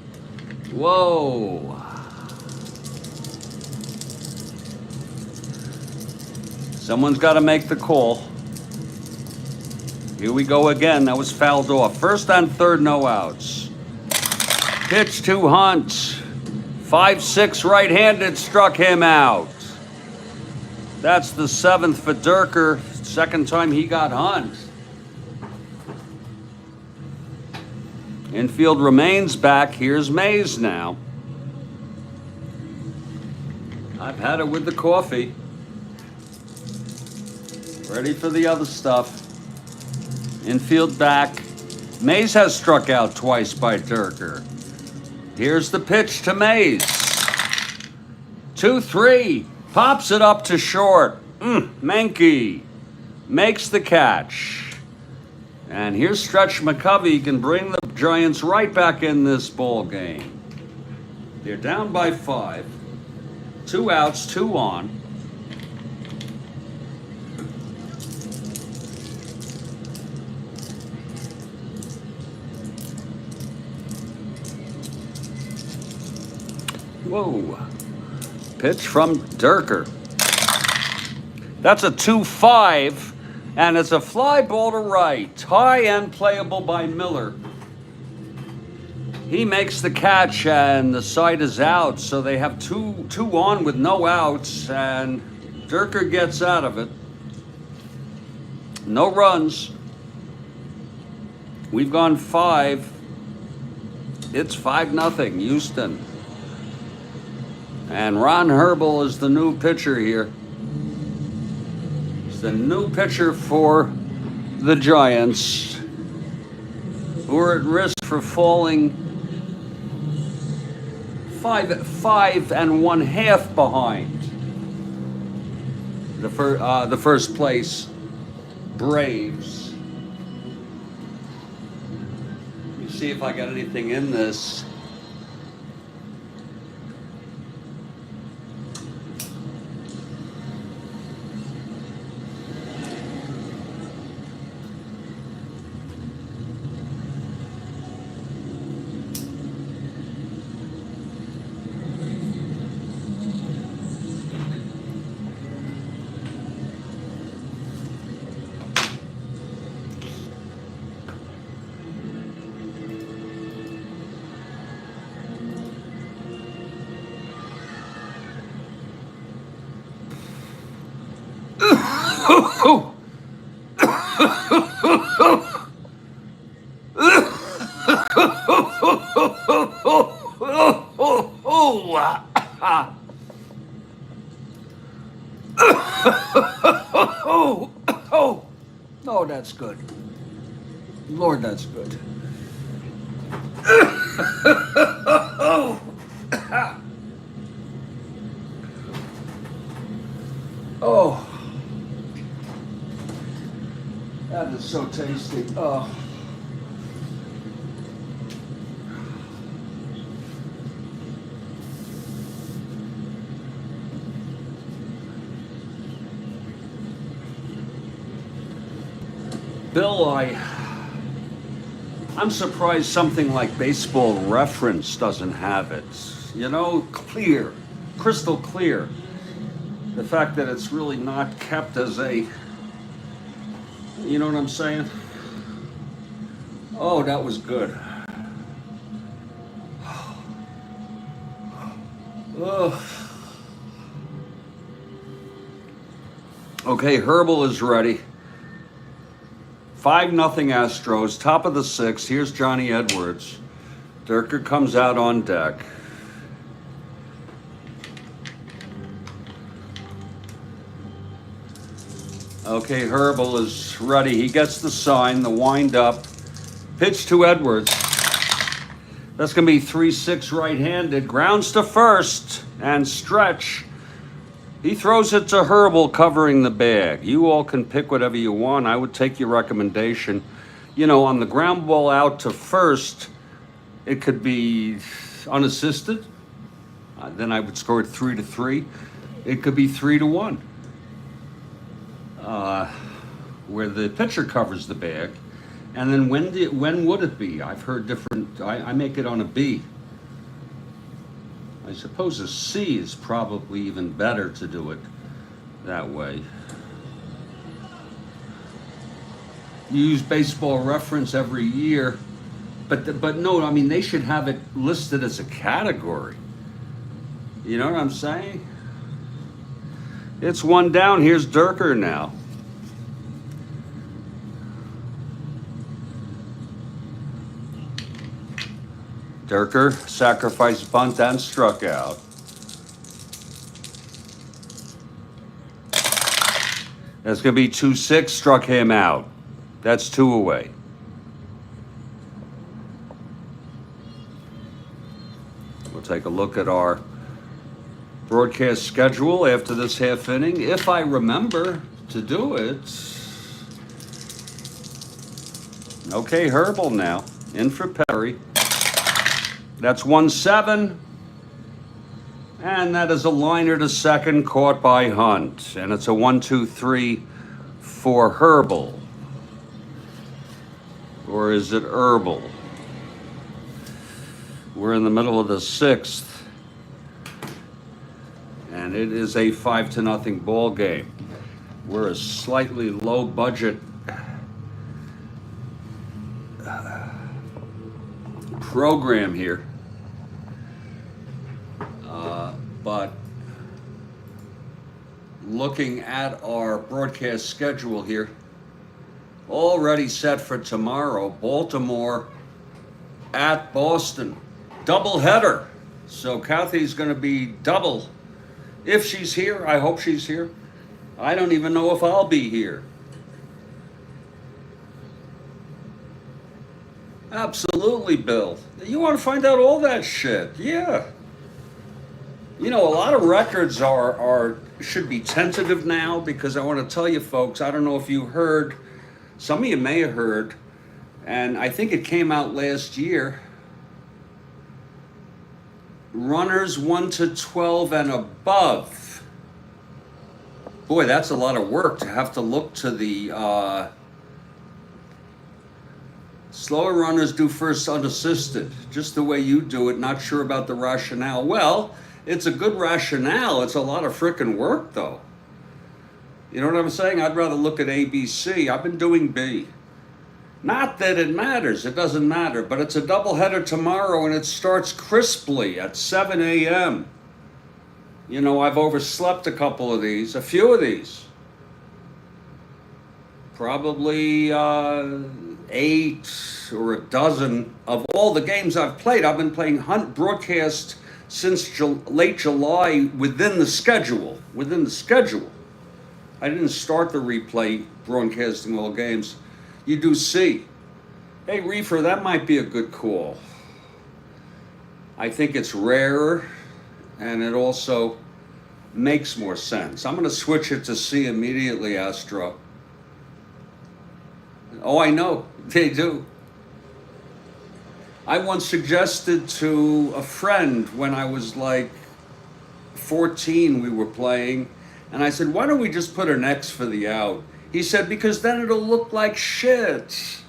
Whoa. Someone's got to make the call. Here we go again. That was fouled off. First and third, no outs. Pitch to Hunt. 5-6 right-handed, struck him out. That's the 7th for Dierker. Second time he got Hunt. Infield remains back. Here's Mays now. I've had it with the coffee. Ready for the other stuff. Infield back. Mays has struck out twice by Dierker. Here's the pitch to Mays. 2-3. Pops it up to short. Menke makes the catch. And here's Stretch McCovey. Can bring the Giants right back in this ball game. They're down by 5. 2 outs, 2 on. Whoa. pitch from Dierker. That's a 2-5, and it's a fly ball to right. High and playable by Miller. He makes the catch, and the side is out, so they have two on with no outs, and Dierker gets out of it. No runs. We've gone 5. It's 5-0, Houston. And Ron Herbel is the new pitcher here. He's the new pitcher for the Giants, who are at risk for falling 5 1/2 behind the first place Braves. Let me see if I got anything in this. Oh, that's good. Lord, that's good. Oh, that is so tasty. Oh. Bill, I'm surprised something like Baseball Reference doesn't have it. You know, clear, crystal clear. The fact that it's really not kept as a, you know what I'm saying? Oh, that was good. Ugh. Okay, Herbal is ready. 5-0 Astros, top of the 6th. Here's Johnny Edwards. Dierker comes out on deck. Okay, Herbal is ready. He gets the sign, the wind up. Pitch to Edwards. That's going to be 3-6 right-handed. Grounds to first and stretch. He throws it to Herbal covering the bag. You all can pick whatever you want. I would take your recommendation. You know, on the ground ball out to first, it could be unassisted. Then I would score it 3-3. It could be 3-1. Where the pitcher covers the bag. And then when would it be? I've heard different. I make it on a B. I suppose a C is probably even better to do it that way. You use Baseball Reference every year, but no, I mean, they should have it listed as a category. You know what I'm saying? It's one down. Here's Dierker now. Dierker sacrificed bunt and struck out. That's going to be 2-6, struck him out. That's 2 away. We'll take a look at our broadcast schedule after this half inning, if I remember to do it. Okay, Herbal now, in for Perry. That's 1-7, and that is a liner to second caught by Hunt, and it's a 1-2-3 for Herbal, or is it Herbal? We're in the middle of the 6th, and it is a 5-0 ball game. We're a slightly low budget program here, but looking at our broadcast schedule here, already set for tomorrow, Baltimore at Boston, double header. So Kathy's going to be double. If she's here, I hope she's here. I don't even know if I'll be here. Absolutely, Bill. You want to find out all that shit? Yeah. You know, a lot of records should be tentative now, because I want to tell you folks, I don't know if you heard, some of you may have heard, and I think it came out last year, runners 1 to 12 and above. Boy, that's a lot of work to have to look to the slower runners do first unassisted, just the way you do it, not sure about the rationale. Well, it's a good rationale. It's a lot of frickin' work, though. You know what I'm saying? I'd rather look at A, B, C. I've been doing B. Not that it matters. It doesn't matter. But it's a doubleheader tomorrow, and it starts crisply at 7 a.m. You know, I've overslept a couple of these, a few of these. Probably 8 or a dozen of all the games I've played. I've been playing broadcast since late July within the schedule. I didn't start the replay broadcasting all games. You do see. Hey, Reefer, that might be a good call. I think it's rarer, and it also makes more sense. I'm going to switch it to C immediately, Astro. Oh, I know. They do. I once suggested to a friend when I was like 14, we were playing, and I said, why don't we just put an X for the out? He said, because then it'll look like shit.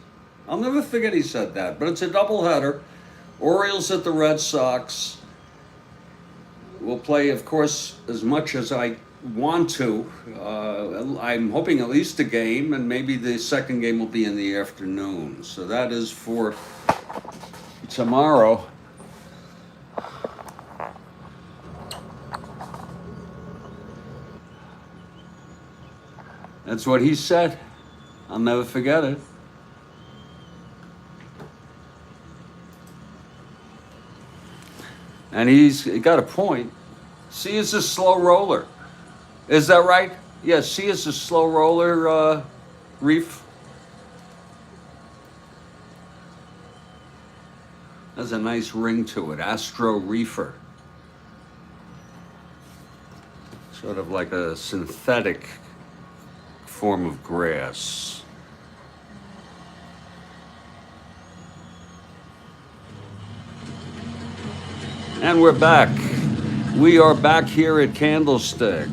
I'll never forget he said that, but it's a doubleheader. Orioles at the Red Sox. We'll play, of course, as much as I want to. I'm hoping at least a game, and maybe the second game will be in the afternoon. So that is for tomorrow. That's what he said. I'll never forget it. And he's got a point. C is a slow roller. Is that right? Yeah, C is a slow roller, Reef. Has a nice ring to it. Astro Reefer. Sort of like a synthetic form of grass. And we're back. We are back here at Candlestick.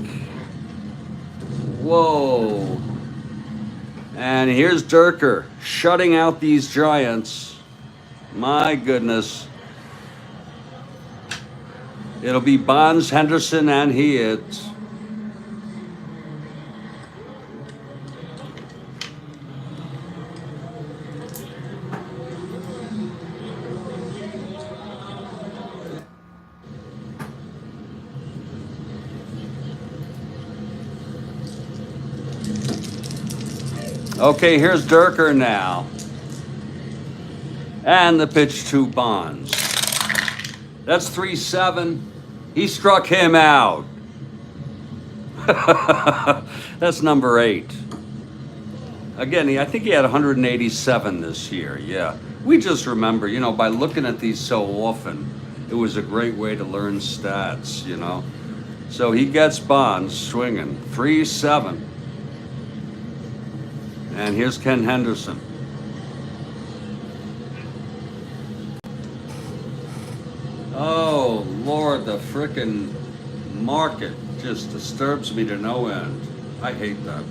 Whoa. And here's Dierker shutting out these Giants. My goodness. It'll be Bonds, Henderson, and Heath. Okay, here's Dierker now. And the pitch to Bonds. That's 3-7. He struck him out. That's number 8. Again, I think he had 187 this year, yeah. We just remember, you know, by looking at these so often, it was a great way to learn stats, you know. So he gets Bonds swinging, 3-7. And here's Ken Henderson. Oh, Lord, the frickin' market just disturbs me to no end. I hate that.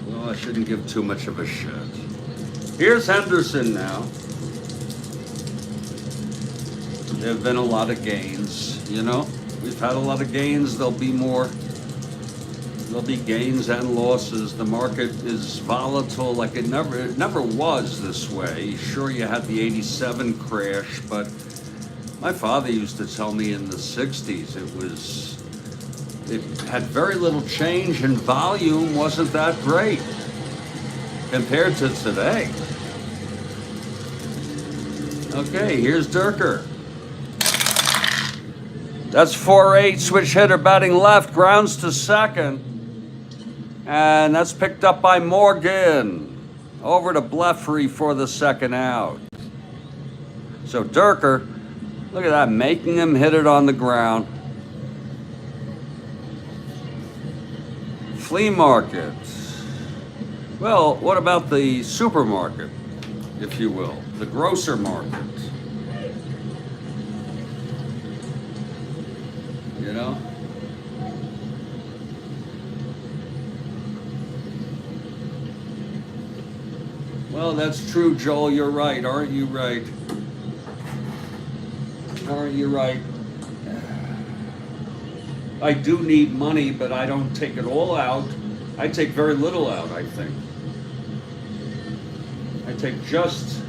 Well, I shouldn't give too much of a shit. Here's Henderson now. There have been a lot of gains, you know. We've had a lot of gains. There'll be more. There'll be gains and losses. The market is volatile like it never was this way. Sure, you had the 87 crash, but my father used to tell me in the 60s it had very little change and volume wasn't that great compared to today. Okay, here's Dierker. That's 4-8, switch hitter batting left, grounds to second. And that's picked up by Morgan. Over to Blefary for the second out. So Dierker, look at that, making him hit it on the ground. Flea market. Well, what about the supermarket, if you will, the grocer market? You know? Well, that's true, Joel. You're right. Aren't you right? Aren't you right? I do need money, but I don't take it all out. I take very little out, I think. I take just...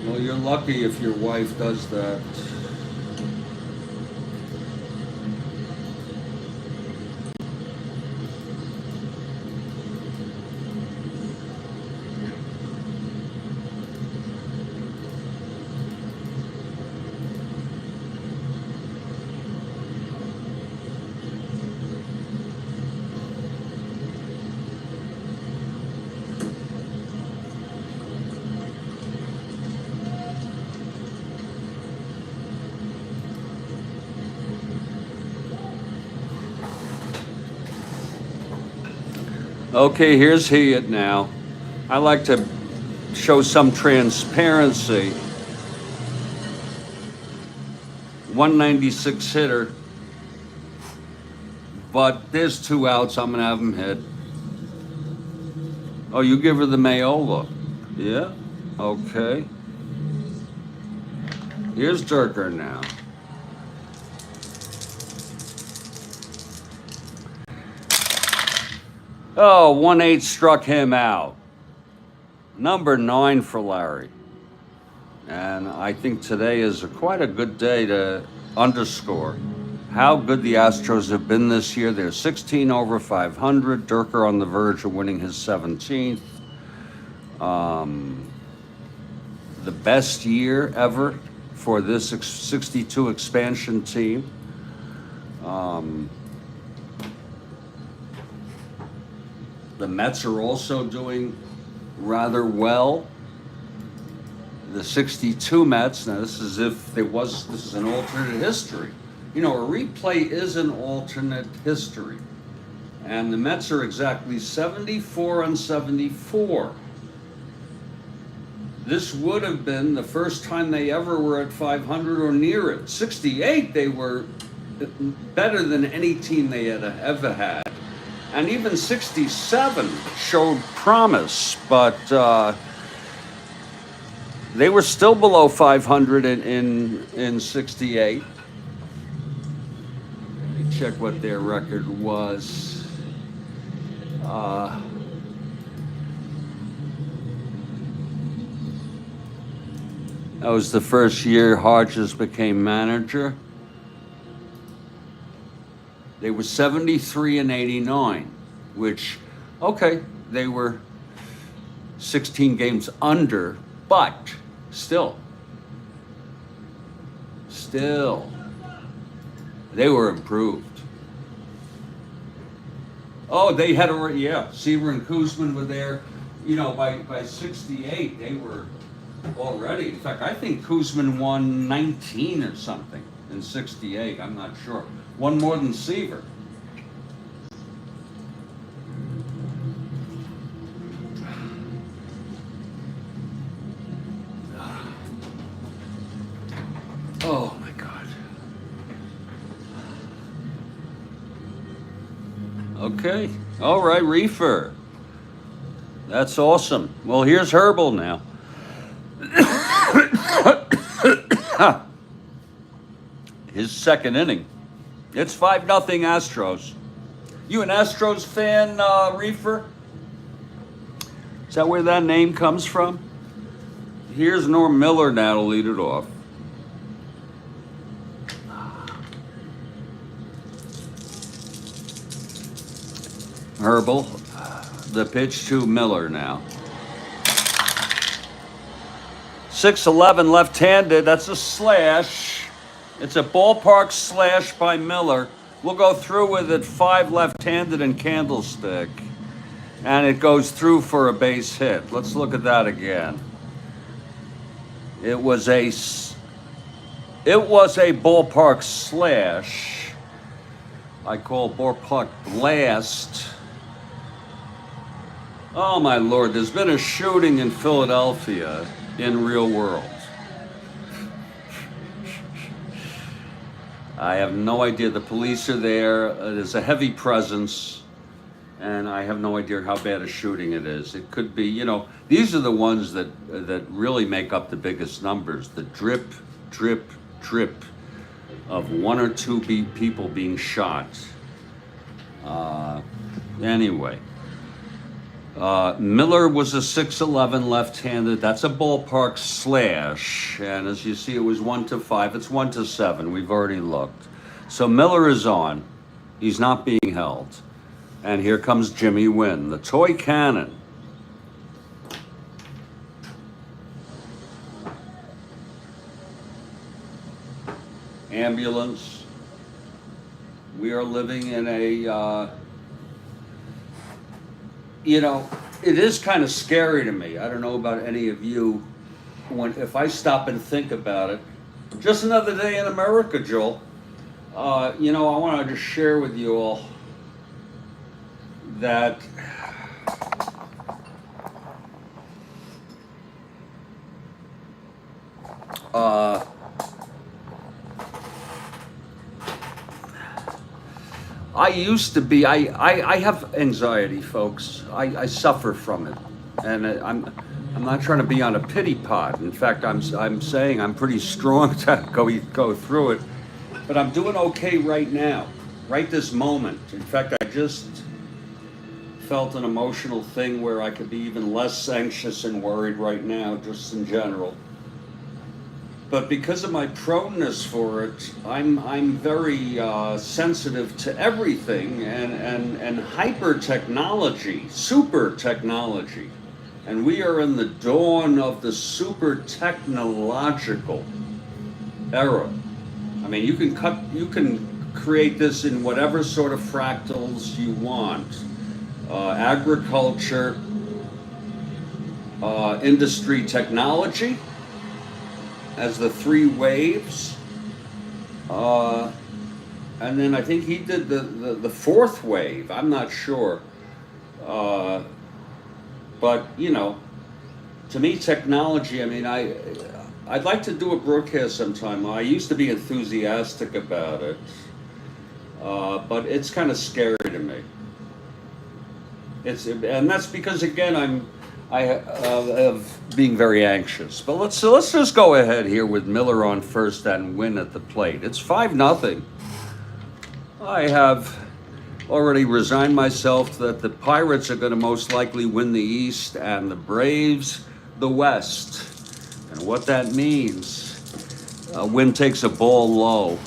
Well, you're lucky if your wife does that. Okay, here's Heat now. I like to show some transparency. 196 hitter, but there's 2 outs. I'm gonna have him hit. Oh, you give her the Mayola. Yeah, okay. Here's Dierker now. Oh, 1-8 struck him out. Number 9 for Larry. And I think today is quite a good day to underscore how good the Astros have been this year. They're 16 over 500. Dierker on the verge of winning his 17th. The best year ever for this 62 expansion team. The Mets are also doing rather well. The 62 Mets, now this is this is an alternate history. You know, a replay is an alternate history. And the Mets are exactly 74 and 74. This would have been the first time they ever were at 500 or near it. 68, they were better than any team they had ever had. And even 67 showed promise, but they were still below 500 in 68. Let me check what their record was. That was the first year Hodges became manager. They were 73 and 89, which, okay, they were 16 games under, but still, they were improved. Oh, they had Seaver and Kuzman were there. You know, by 68, they were already. In fact, I think Kuzman won 19 or something in 68. I'm not sure. One more than Seaver. Oh my God. Okay. All right, Reefer. That's awesome. Well, here's Herbal now. His second inning. It's 5-0 Astros. You an Astros fan, Reefer? Is that where that name comes from? Here's Norm Miller now to lead it off. Herbal, the pitch to Miller now. 6-11 left-handed, that's a slash. It's a ballpark slash by Miller. We'll go through with it, 5 left-handed and Candlestick. And it goes through for a base hit. Let's look at that again. It was a ballpark slash. I call ballpark blast. Oh my Lord, there's been a shooting in Philadelphia in real world. I have no idea. The police are there. There's a heavy presence, and I have no idea how bad a shooting it is. It could be, you know, these are the ones that really make up the biggest numbers. The drip, drip, drip of 1 or 2 people being shot. Anyway. Miller was a 6-11 left-handed. That's a ballpark slash. And as you see, it was 1-5. It's 1-7. We've already looked. So Miller is on. He's not being held. And here comes Jimmy Wynn, the toy cannon. Ambulance. We are living in a... you know, it is kind of scary to me. I don't know about any of you. If I stop and think about it, just another day in America, Joel. You know, I want to just share with you all that I used to be, I have anxiety, folks. I suffer from it. And I'm not trying to be on a pity pot. In fact, I'm saying I'm pretty strong to go through it. But I'm doing okay right now, right this moment. In fact, I just felt an emotional thing where I could be even less anxious and worried right now, just in general. But because of my proneness for it, I'm very sensitive to everything and hyper technology, super technology. And we are in the dawn of the super technological era. I mean, you can create this in whatever sort of fractals you want. Agriculture, industry, technology, as the 3 waves, and then I think he did the 4th wave. I'm not sure, but you know, to me, technology. I mean, I'd like to do a broadcast sometime. I used to be enthusiastic about it, but it's kind of scary to me. And that's because again of being very anxious. But let's just go ahead here with Miller on first and Wynn at the plate. It's 5-0. I have already resigned myself that the Pirates are going to most likely win the East and the Braves the West. And what that means, Wynn takes a ball low.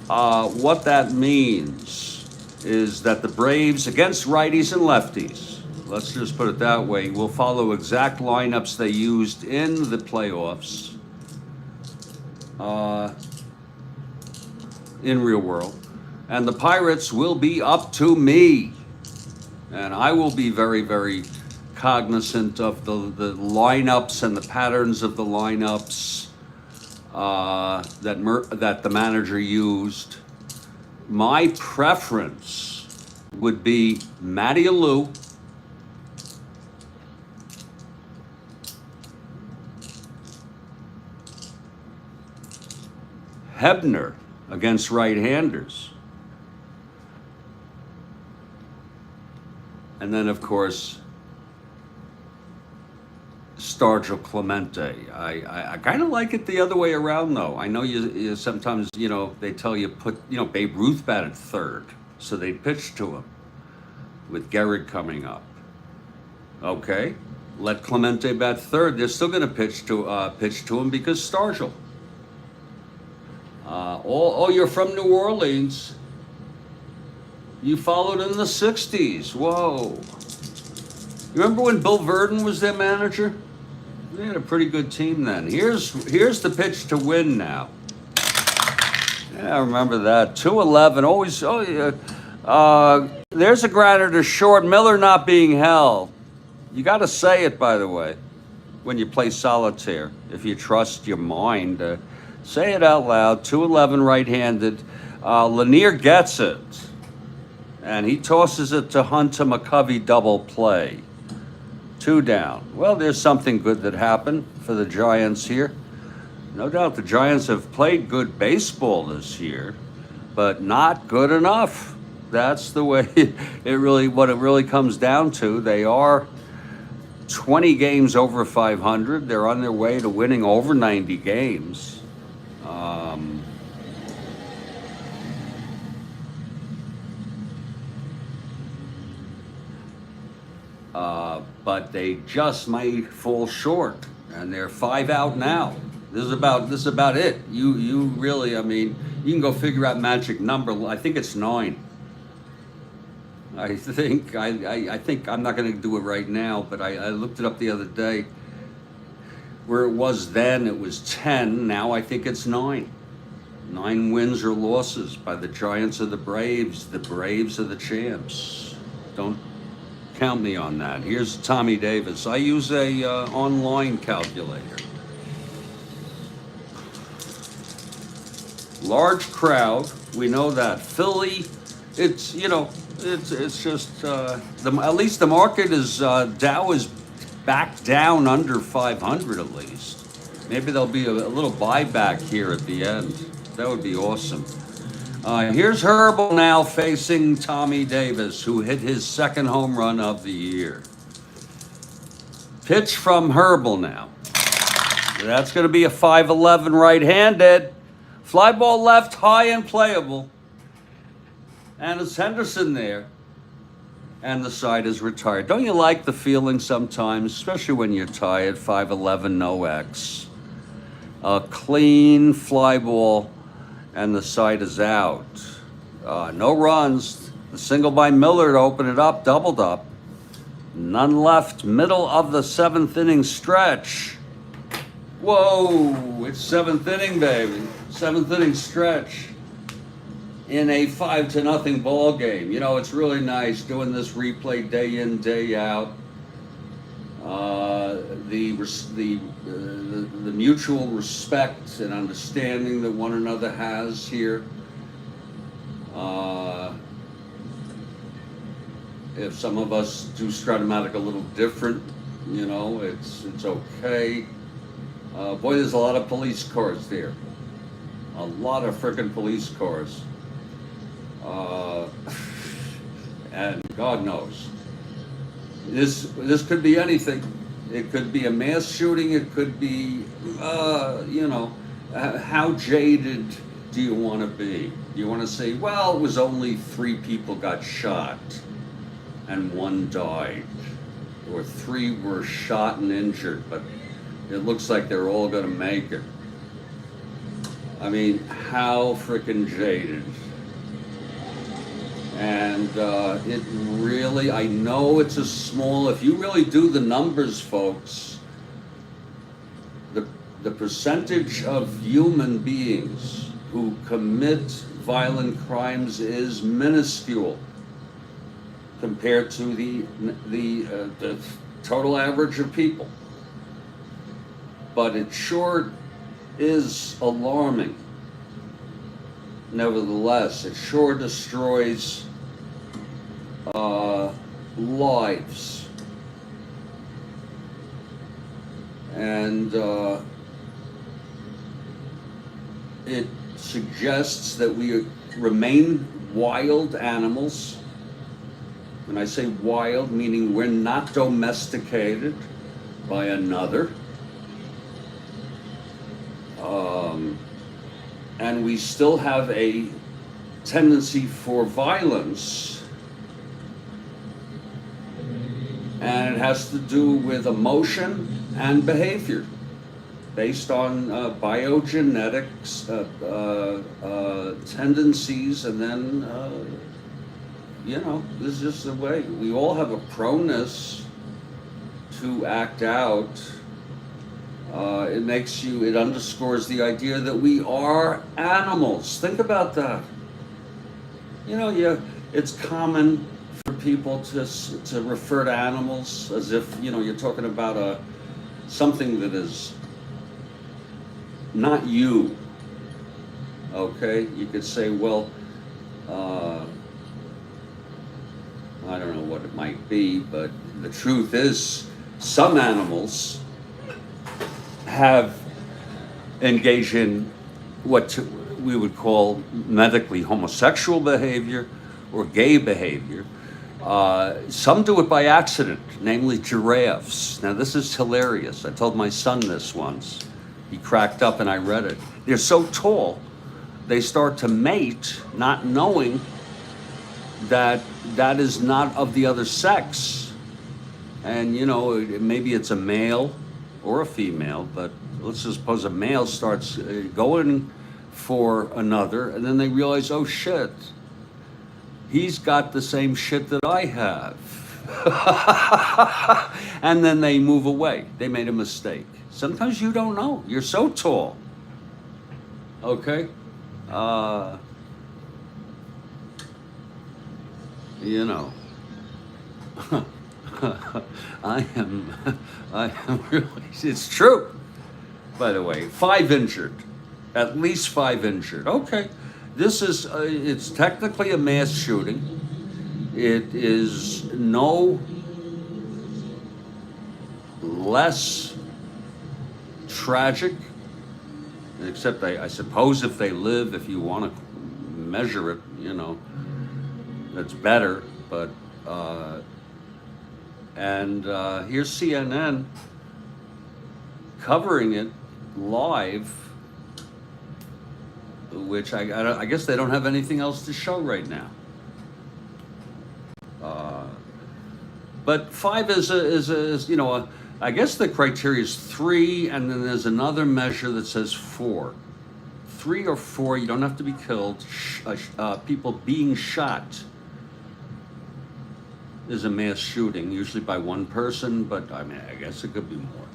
What that means is that the Braves against righties and lefties, let's just put it that way, will follow exact lineups they used in the playoffs in real world. And the Pirates will be up to me. And I will be very, very cognizant of the lineups and the patterns of the lineups that the manager used. My preference would be Matty Alou, Hebner against right-handers. And then, of course, Stargell Clemente. I kind of like it the other way around, though. I know you sometimes, they tell you Babe Ruth batted third, so they pitch to him with Gehrig coming up. Okay, let Clemente bat third. They're still going to pitch to him because Stargell. You're from New Orleans. You followed in the 60s. Whoa. You remember when Bill Verdon was their manager? They had a pretty good team then. Here's the pitch to win now. Yeah, I remember that. 2-11. Always. Oh yeah. There's a grounder to short. Miller not being held. You got to say it, by the way, when you play solitaire. If you trust your mind, say it out loud. 2-11 right-handed. Lanier gets it. And he tosses it to Hunt to McCovey, double play. 2 down. Well, there's something good that happened for the Giants here. No doubt the Giants have played good baseball this year, but not good enough. That's the way what it really comes down to. They are 20 games over 500. They're on their way to winning over 90 games. But they just might fall short, and they're 5 out now. This is about it. You really, you can go figure out magic number. I think it's 9. I think I'm not going to do it right now, but I looked it up the other day. Where it was then, it was 10. Now I think it's 9. 9 wins or losses by the Giants or the Braves. The Braves are the champs. Don't count me on that. Here's Tommy Davis. I use a online calculator. Large crowd. We know that. Philly. It's just at least the market is Dow is back down under 500 at least. Maybe there'll be a little buyback here at the end. That would be awesome. Here's Herbal now facing Tommy Davis, who hit his second home run of the year. Pitch from Herbal now. That's going to be a 5-11 right-handed. Fly ball left, high and playable. And it's Henderson there. And the side is retired. Don't you like the feeling sometimes, especially when you're tired? 5-11, no X. A clean fly ball. And the side is out. No runs. The single by Miller to open it up, doubled up. None left. Middle of the 7th inning stretch. Whoa, it's 7th inning, baby. 7th inning stretch in a 5-0 ball game. It's really nice doing this replay day in, day out. The mutual respect and understanding that one another has here. If some of us do Strat-O-Matic a little different, it's okay. Boy, there's a lot of police cars there. A lot of frickin' police cars. And God knows. This could be anything. It could be a mass shooting. It could be, how jaded do you want to be? Do you want to say, well, it was only 3 people got shot and 1 died, or 3 were shot and injured, but it looks like they're all going to make it. How frickin' jaded. And it really, I know it's a small, if you really do the numbers, folks, the percentage of human beings who commit violent crimes is minuscule compared to the total average of people. But it sure is alarming. Nevertheless, it sure destroys lives. And it suggests that we remain wild animals. When I say wild, meaning we're not domesticated. by another. And we still have a tendency for violence, and it has to do with emotion and behavior based on biogenetics, tendencies, and then this is just the way we all have a proneness to act out. It underscores the idea that we are animals. Think about that. It's common for people to refer to animals as if, you're talking about something that is not you. Okay? You could say, well, I don't know what it might be, but the truth is some animals have engaged in what we would call medically homosexual behavior or gay behavior. Some do it by accident, namely giraffes. Now this is hilarious. I told my son this once. He cracked up and I read it. They're so tall, they start to mate not knowing that that is not of the other sex. And maybe it's a male or a female, but let's just suppose a male starts going for another, and then they realize, oh shit, he's got the same shit that I have. And then they move away. They made a mistake. Sometimes you don't know. You're so tall. Okay? I am really, it's true. By the way, 5 injured, at least 5 injured. Okay, this is, it's technically a mass shooting. It is no less tragic, except I suppose if they live, if you want to measure it, that's better, but, and here's CNN covering it live, which I guess they don't have anything else to show right now. But 5 is I guess the criteria is 3, and then there's another measure that says 4. 3 or 4, you don't have to be killed. People being shot is a mass shooting, usually by one person, but I guess it could be more.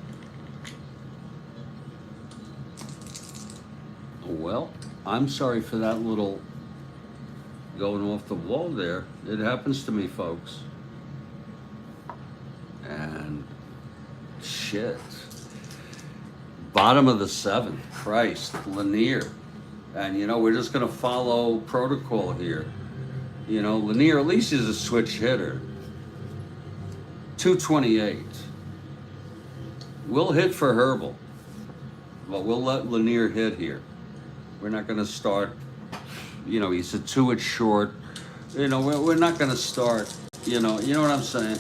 Well, I'm sorry for that little going off the wall there. It happens to me, folks. And shit. Bottom of the 7th, Christ, Lanier. And we're just gonna follow protocol here. Lanier at least is a switch hitter. 228. We'll hit for Herbal. Well, we'll let Lanier hit here. We're not going to start, he's a 2 at short. We're not going to start, you know what I'm saying?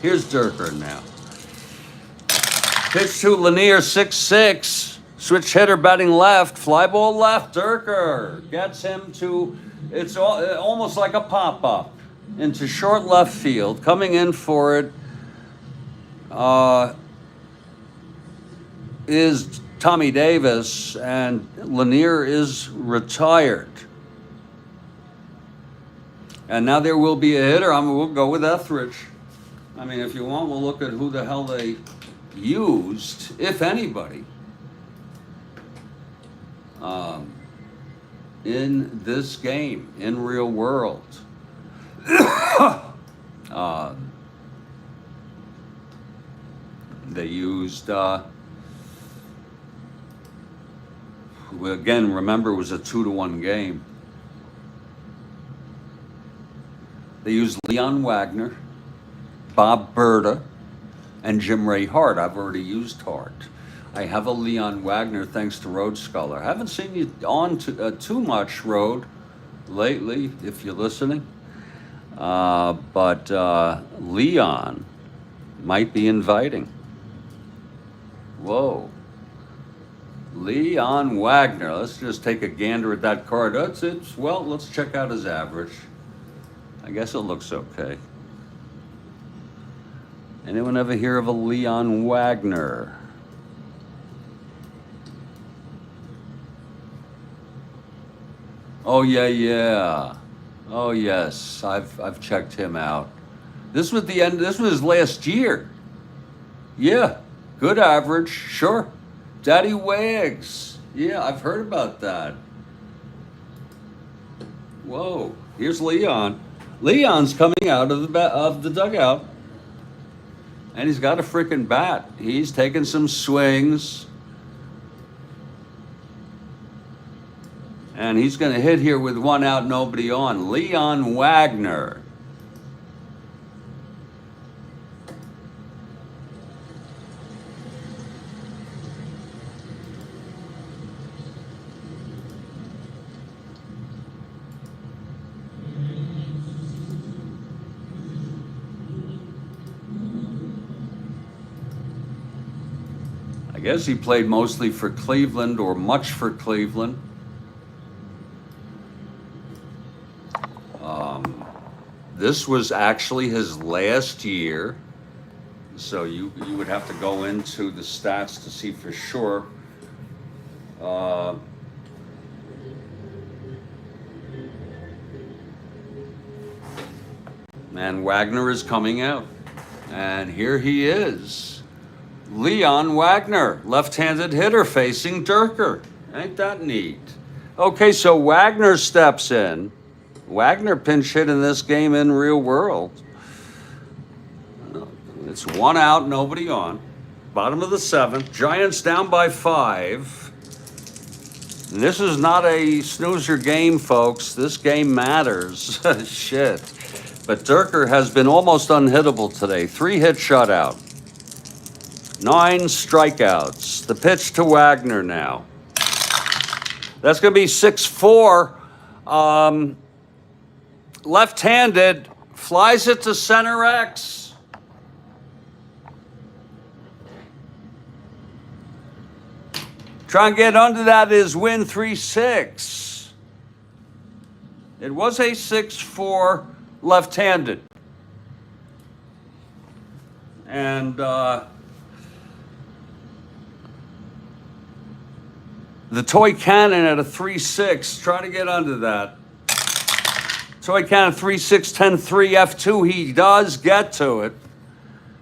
Here's Dierker now. Pitch to Lanier, 6-6. Switch hitter batting left. Fly ball left. Dierker gets him to, it's almost like a pop-up into short left field. Coming in for it is Tommy Davis, and Lanier is retired. And now there will be a hitter. We'll go with Etheridge. If you want, we'll look at who the hell they used, if anybody, in this game, in real world. They used, again, remember it was a 2-1 game. They used Leon Wagner, Bob Berta, and Jim Ray Hart. I've already used Hart. I have a Leon Wagner thanks to Road Scholar. I haven't seen you on too much, Road, lately, if you're listening. But Leon might be inviting. Whoa. Leon Wagner. Let's just take a gander at that card. Well, let's check out his average. I guess it looks okay. Anyone ever hear of a Leon Wagner? Oh yeah. Oh yes, I've checked him out. This was his last year. Yeah, good average, sure. Daddy Wags. Yeah, I've heard about that. Whoa, here's Leon. Leon's coming out of the dugout. And he's got a freaking bat. He's taking some swings. And he's going to hit here with one out, nobody on. Leon Wagner. I guess he played mostly for Cleveland or much for Cleveland. This was actually his last year, so you would have to go into the stats to see for sure. And Wagner is coming out, and here he is, Leon Wagner, left-handed hitter facing Dierker. Ain't that neat? Okay, so Wagner steps in. Wagner pinch hit in this game in real world. It's one out, nobody on. Bottom of the seventh. Giants down by 5. And this is not a snoozer game, folks. This game matters. Shit. But Dierker has been almost unhittable today. 3-hit shutout. 9 strikeouts. The pitch to Wagner now. That's going to be 6-4. Left-handed, flies it to center X. Try and get under that is win 3-6. It was a 6-4 left-handed. And the toy cannon at a 3-6. Try to get under that. Toy cannon 3-6, 10-3, F2. He does get to it.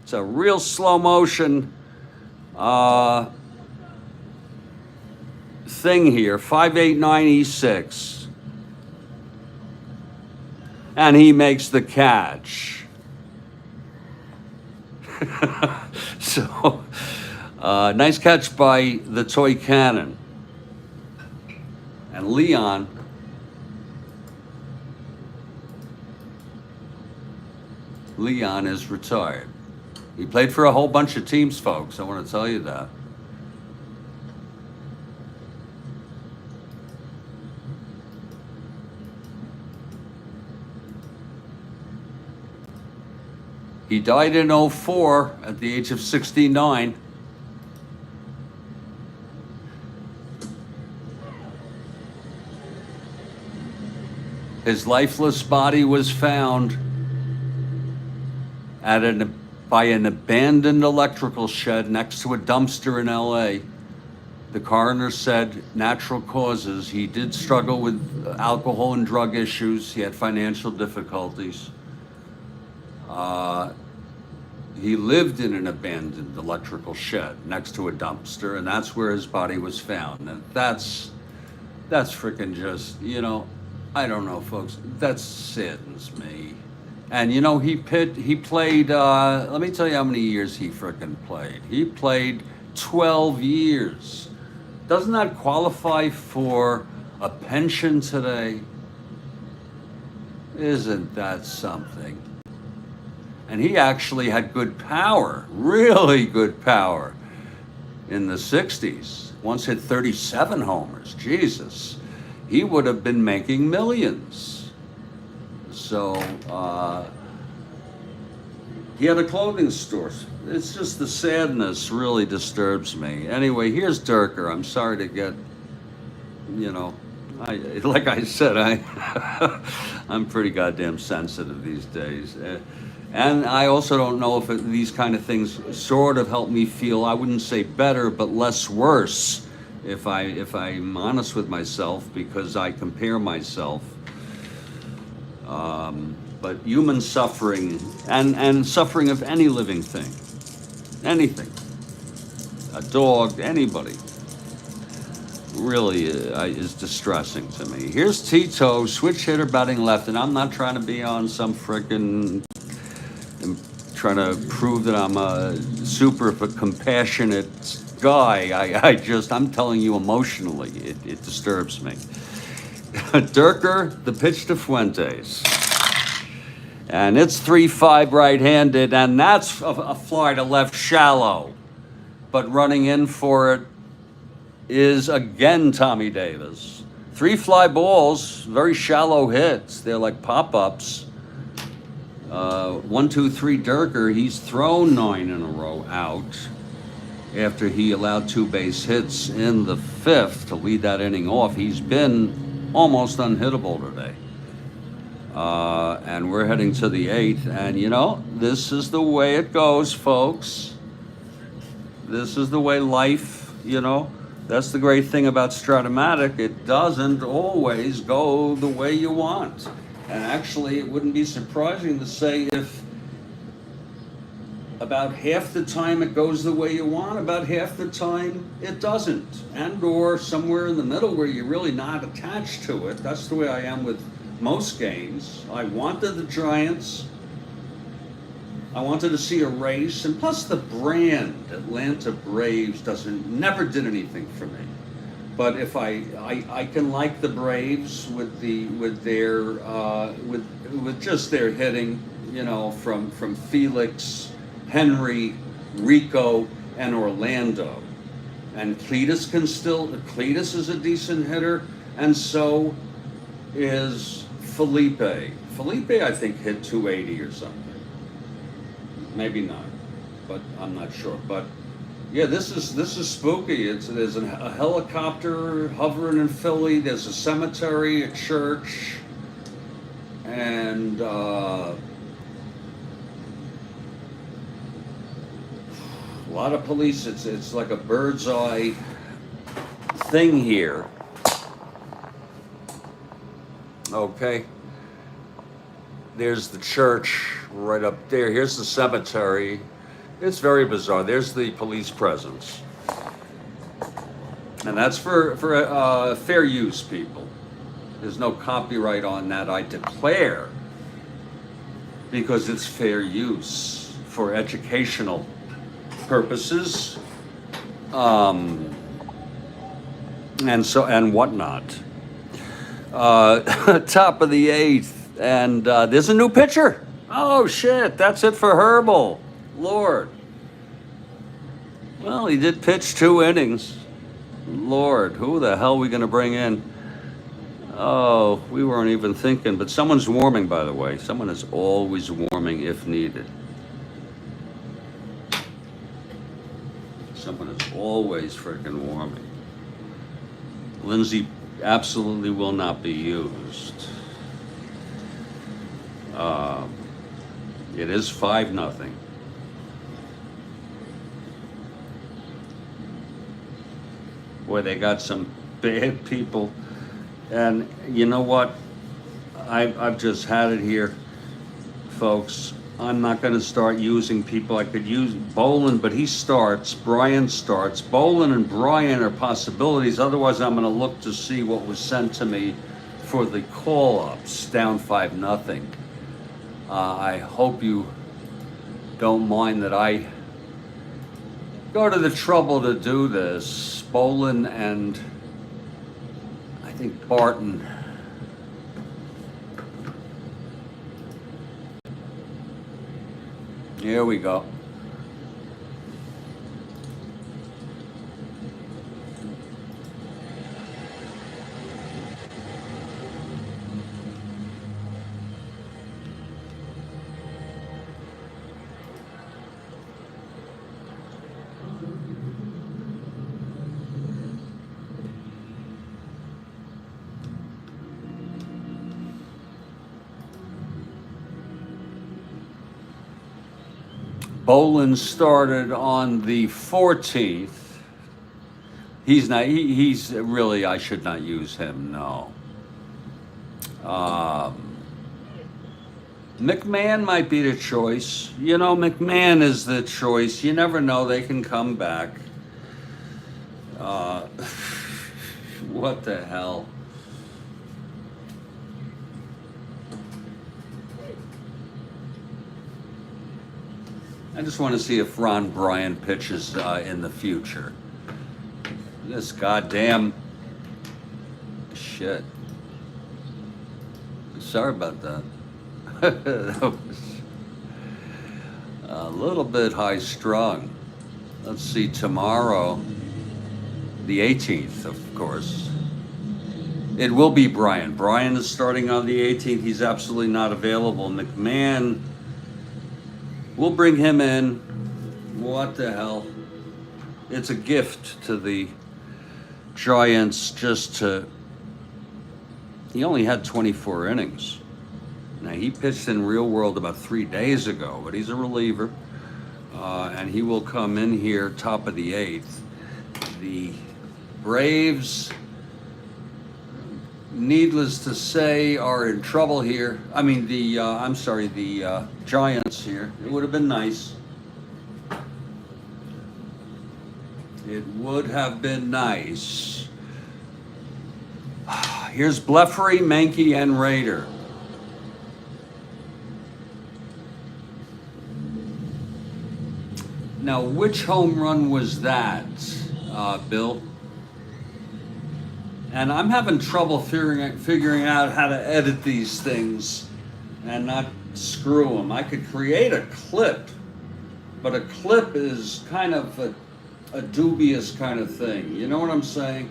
It's a real slow motion thing here. 5-8-9 E6. And he makes the catch. So, nice catch by the toy cannon. And Leon is retired. He played for a whole bunch of teams, folks. I want to tell you that. He died in 2004 at the age of 69. His lifeless body was found by an abandoned electrical shed next to a dumpster in LA. The coroner said natural causes. He did struggle with alcohol and drug issues. He had financial difficulties. He lived in an abandoned electrical shed next to a dumpster, and that's where his body was found. And that's freaking just, I don't know, folks. That saddens me. And he played, let me tell you how many years he frickin' played. He played 12 years. Doesn't that qualify for a pension today? Isn't that something? And he actually had good power, really good power in the 60s. Once hit 37 homers, Jesus. He would have been making millions. So, He had a clothing store. It's just the sadness really disturbs me. Anyway, here's Dierker. I'm sorry to get, you know, like I said, I'm pretty goddamn sensitive these days. And I also don't know if these kind of things sort of help me feel, I wouldn't say better, but less worse if I'm honest with myself, because I compare myself. But human suffering and suffering of any living thing, anything, a dog, anybody, really is distressing to me. Here's Tito, switch hitter batting left, and I'm not trying to be on some frickin', trying to prove that I'm a super compassionate guy. I'm telling you emotionally, it disturbs me. Dierker, the pitch to Fuentes. And it's 3-5 right-handed, and that's a fly to left shallow. But running in for it is again Tommy Davis. 3 fly balls, very shallow hits. They're like pop-ups. 1, 2, 3 Dierker, he's thrown 9 in a row out after he allowed 2 base hits in the 5th to lead that inning off. He's been almost unhittable today. And we're heading to the 8th, and you know, this is the way it goes, folks. This is the way life, you know. That's the great thing about Strat-O-Matic. It doesn't always go the way you want. And actually, it wouldn't be surprising to say if about half the time it goes the way you want, about half the time it doesn't. And or somewhere in the middle where you're really not attached to it. That's the way I am with most games. I wanted the Giants. I wanted to see a race, and plus the brand Atlanta Braves never did anything for me. But if I can like the Braves with just their hitting, you know, from Felix, Henry, Rico, and Orlando. And Cletus is a decent hitter, and so is Felipe. Felipe, I think, hit 280 or something. Maybe not, but I'm not sure. But yeah, this is spooky. There's a helicopter hovering in Philly. There's a cemetery, a church, and a lot of police. It's like a bird's eye thing here. Okay. There's the church right up there. Here's the cemetery. It's very bizarre. There's the police presence. And that's for fair use, people. There's no copyright on that, I declare, because it's fair use for educational purposes, and whatnot. Top of the 8th. And there's a new pitcher. Oh, shit. That's it for Herbal. Lord. Well, he did pitch 2 innings. Lord, who the hell are we going to bring in? Oh, we weren't even thinking. But someone's warming, by the way. Someone is always warming if needed. Someone is always freaking warming. Lindsay absolutely will not be used. It is 5-0. Boy, they got some bad people. And you know what? I've just had it here, folks. I'm not going to start using people. I could use Bolin, but he starts. Brian starts. Bolin and Brian are possibilities. Otherwise, I'm going to look to see what was sent to me for the call-ups, down 5-0. I hope you don't mind that I go to the trouble to do this. Bolin and I think Barton. Here we go. Bolin started on the 14th. He's not. He's really. I should not use him. No. McMahon might be the choice. You know, McMahon is the choice. You never know. They can come back. What the hell? I just want to see if Ron Bryant pitches in the future. This goddamn shit. Sorry about that. That was a little bit high strung. Let's see, tomorrow, the 18th, of course. It will be Bryant. Bryant is starting on the 18th. He's absolutely not available. McMahon, we'll bring him in. What the hell? It's a gift to the Giants just to... He only had 24 innings. Now, he pitched in real world about 3 days ago, but he's a reliever. And he will come in here top of the 8th. The Braves, needless to say, are in trouble here. I mean, the Giants here. It would have been nice. It would have been nice. Here's Blefary, Mankey, and Rader. Now, which home run was that, Bill? And I'm having trouble figuring out how to edit these things and not screw them. I could create a clip, but a clip is kind of a dubious kind of thing. You know what I'm saying?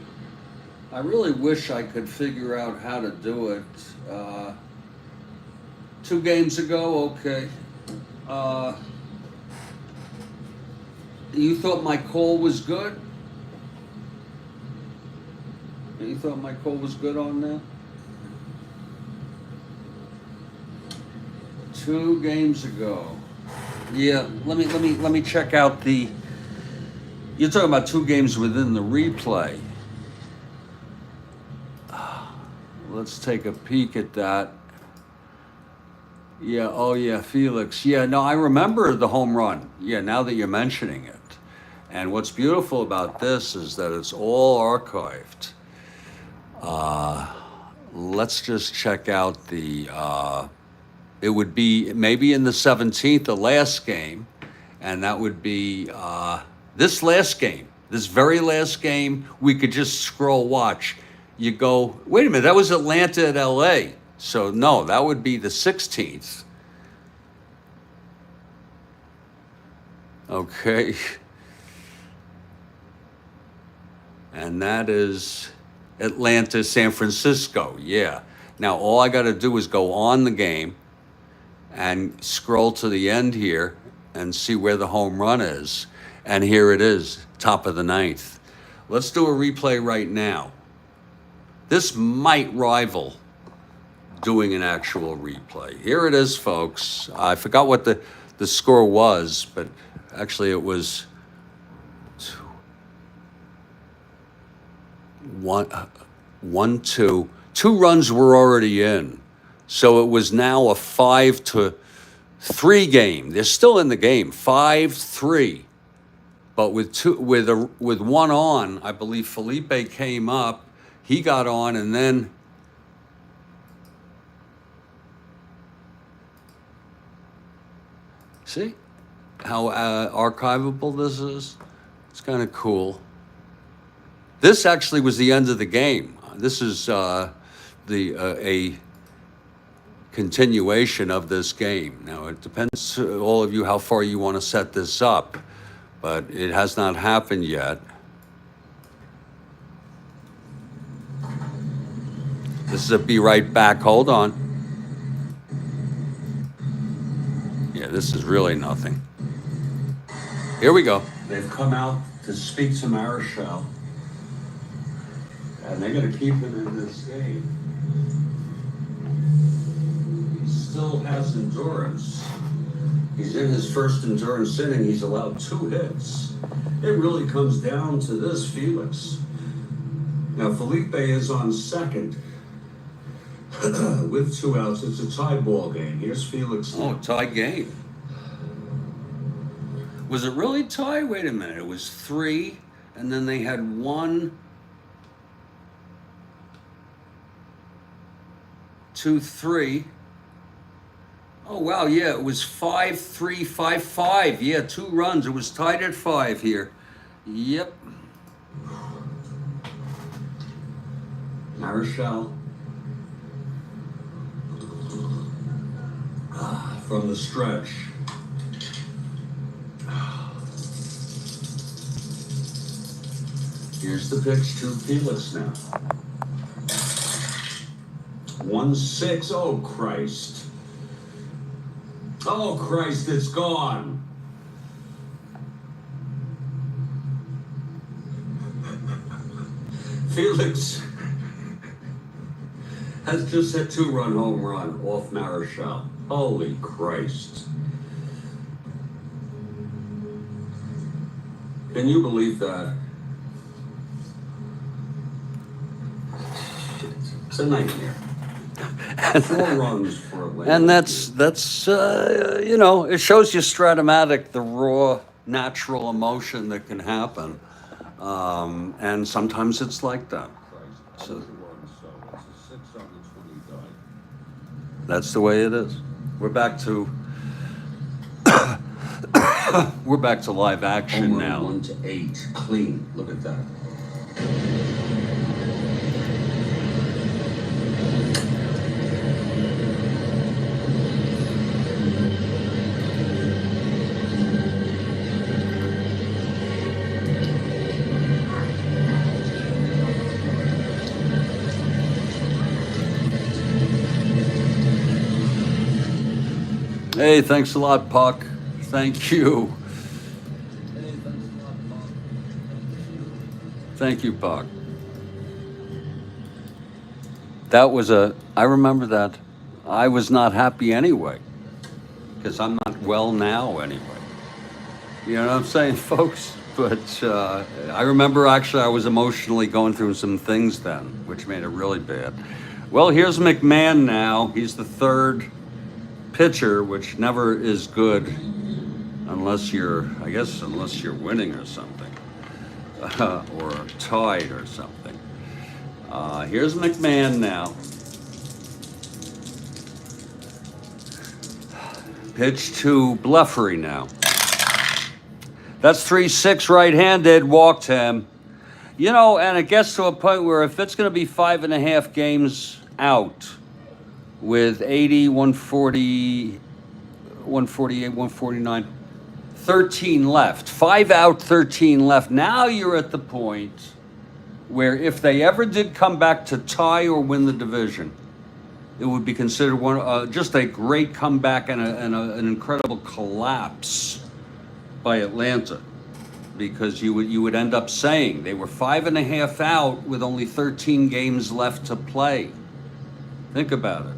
I really wish I could figure out how to do it. 2 games ago, okay. You thought my call was good? You thought my call was good on that? 2 games ago. Yeah, let me check out the... You're talking about 2 games within the replay. Let's take a peek at that. Yeah, oh yeah, Felix. Yeah, no, I remember the home run. Yeah, now that you're mentioning it. And what's beautiful about this is that it's all archived. Let's just check out the, it would be maybe in the 17th, the last game, and that would be this last game, this very last game. We could just scroll watch. You go, wait a minute, that was Atlanta at LA. So no, that would be the 16th. Okay. And that is Atlanta, San Francisco, yeah. Now all I gotta do is go on the game and scroll to the end here and see where the home run is. And here it is, top of the 9th. Let's do a replay right now. This might rival doing an actual replay. Here it is, folks. I forgot what the score was, but actually it was 1-2. 2 runs were already in. So it was now a 5-3 game. They're still in the game, 5-3. But with one on, I believe Felipe came up. He got on, and then see how archivable this is? It's kind of cool. This actually was the end of the game. This is a continuation of this game. Now, it depends, all of you, how far you want to set this up, but it has not happened yet. This is a be right back. Hold on. Yeah, this is really nothing. Here we go. They've come out to speak to Marichal. And they're going to keep him in this game. He still has endurance. He's in his first endurance inning. He's allowed 2 hits. It really comes down to this, Felix. Now, Felipe is on second with 2 outs. It's a tie ball game. Here's Felix. Oh, tie game. Was it really tie? Wait a minute. It was 3, and then they had 1, 2, 3. Oh, wow, yeah, it was 5-3, 5-5. Yeah, 2 runs. It was tied at 5 here. Yep. Marichal. From the stretch. Here's the pitch to Felix now. 1-6. Oh, Christ. Oh, Christ, it's gone. Felix has just hit 2-run home run off Marichal. Holy Christ. Can you believe that? It's a nightmare. 4 runs for Atlanta. And that's you know, it shows you Strat-O-Matic, the raw, natural emotion that can happen. And sometimes it's like that. So that's the way it is. We're back to we're back to live action now. 1-8, clean. Look at that. Hey, thanks a lot, Puck. Thank you. Thank you, Puck. That was I remember that. I was not happy anyway, because I'm not well now anyway. You know what I'm saying, folks? But I remember actually I was emotionally going through some things then, which made it really bad. Well, here's McMahon now. He's the 3rd pitcher, which never is good unless you're winning or something, or tied or something. Here's McMahon now. Pitch to Bleffery now. That's 3-6 right-handed, walked him. You know, and it gets to a point where if it's going to be 5.5 games out, with 80, 140, 148, 149, 13 left. 5 out, 13 left. Now you're at the point where if they ever did come back to tie or win the division, it would be considered just a great comeback and an incredible collapse by Atlanta, because you would end up saying they were 5.5 out with only 13 games left to play. Think about it.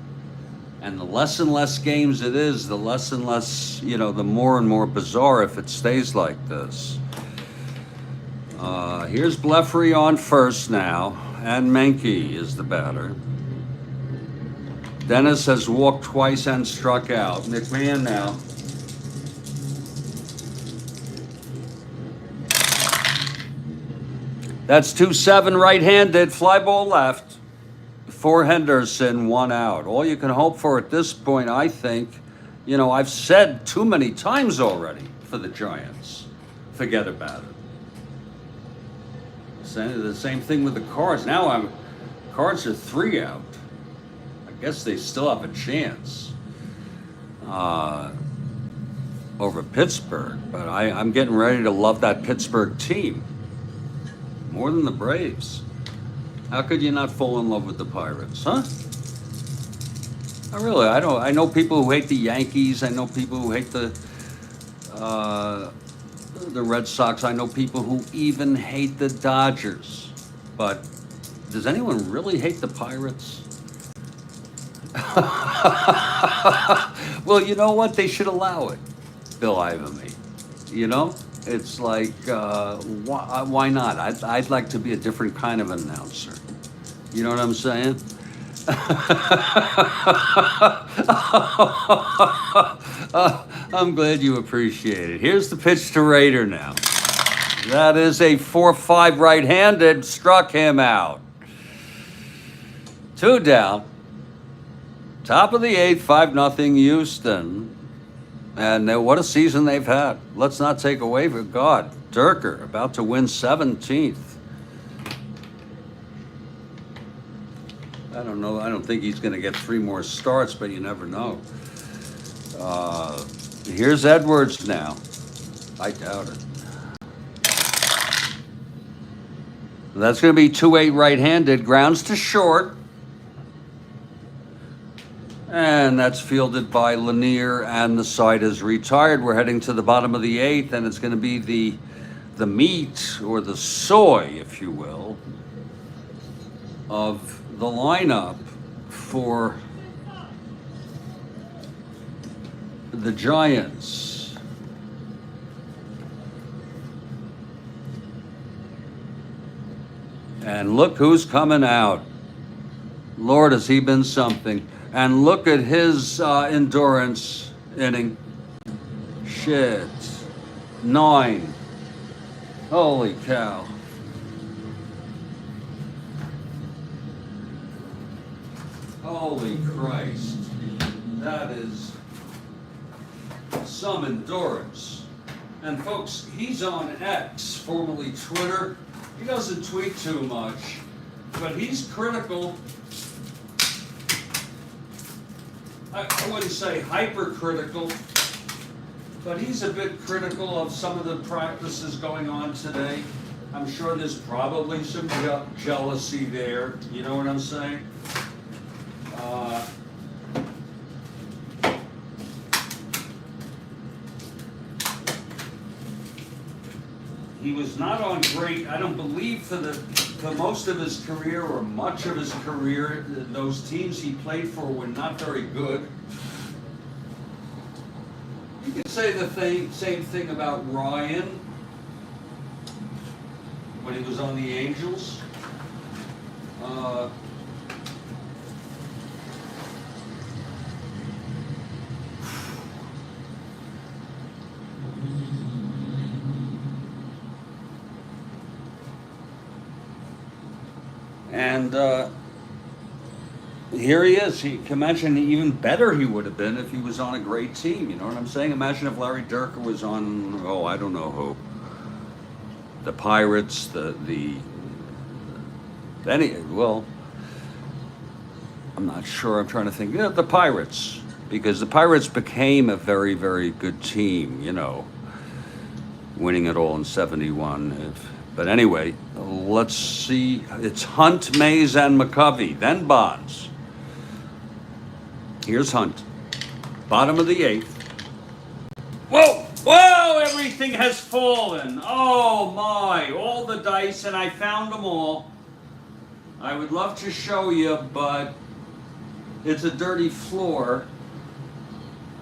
And the less and less games it is, the less and less, the more and more bizarre if it stays like this. Here's Bleffery on first now, and Menke is the batter. Dennis has walked twice and struck out. McMahon now. That's 2-7 right-handed, fly ball left. For Henderson, 1 out. All you can hope for at this point, I think, I've said too many times already for the Giants. Forget about it. The same thing with the Cards. Now Cards are 3 out. I guess they still have a chance over Pittsburgh, but I'm getting ready to love that Pittsburgh team more than the Braves. How could you not fall in love with the Pirates, huh? I know people who hate the Yankees. I know people who hate the Red Sox. I know people who even hate the Dodgers. But does anyone really hate the Pirates? Well, you know what? They should allow it. Bill Ivamy. You know, it's like, why not? I'd like to be a different kind of announcer. You know what I'm saying? I'm glad you appreciate it. Here's the pitch to Raider now. That is a 4-5 right-handed, struck him out. 2 down. Top of the 8th, 5-0 Houston. And what a season they've had. Let's not take away from God. Dierker about to win 17th. I don't know. I don't think he's going to get 3 more starts, but you never know. Here's Edwards now. I doubt it. That's going to be 2-8 right-handed. Grounds to short. And that's fielded by Lanier, and the side is retired. We're heading to the bottom of the 8th, and it's going to be the meat, or the soy, if you will, of the lineup for the Giants. And look who's coming out. Lord, has he been something. And look at his endurance inning. Shit. 9. Holy cow. Holy Christ. That is some endurance. And folks, he's on X, formerly Twitter. He doesn't tweet too much, but he's critical. I wouldn't say hypercritical, but he's a bit critical of some of the practices going on today. I'm sure there's probably some jealousy there. You know what I'm saying? He was not on great, I don't believe, for most of his career, or much of his career. Those teams he played for were not very good. You could say the same thing about Ryan when he was on the Angels. And here he is. You can imagine even better he would have been if he was on a great team. You know what I'm saying? Imagine if Larry Dierker was on, I don't know who. The Pirates, well, I'm not sure. I'm trying to think. Yeah, the Pirates. Because the Pirates became a very, very good team, you know, winning it all in 71. But anyway, let's see. It's Hunt, Mays, and McCovey, then Bonds. Here's Hunt. Bottom of the 8th. Whoa! Whoa! Everything has fallen. Oh my! All the dice, and I found them all. I would love to show you, but it's a dirty floor.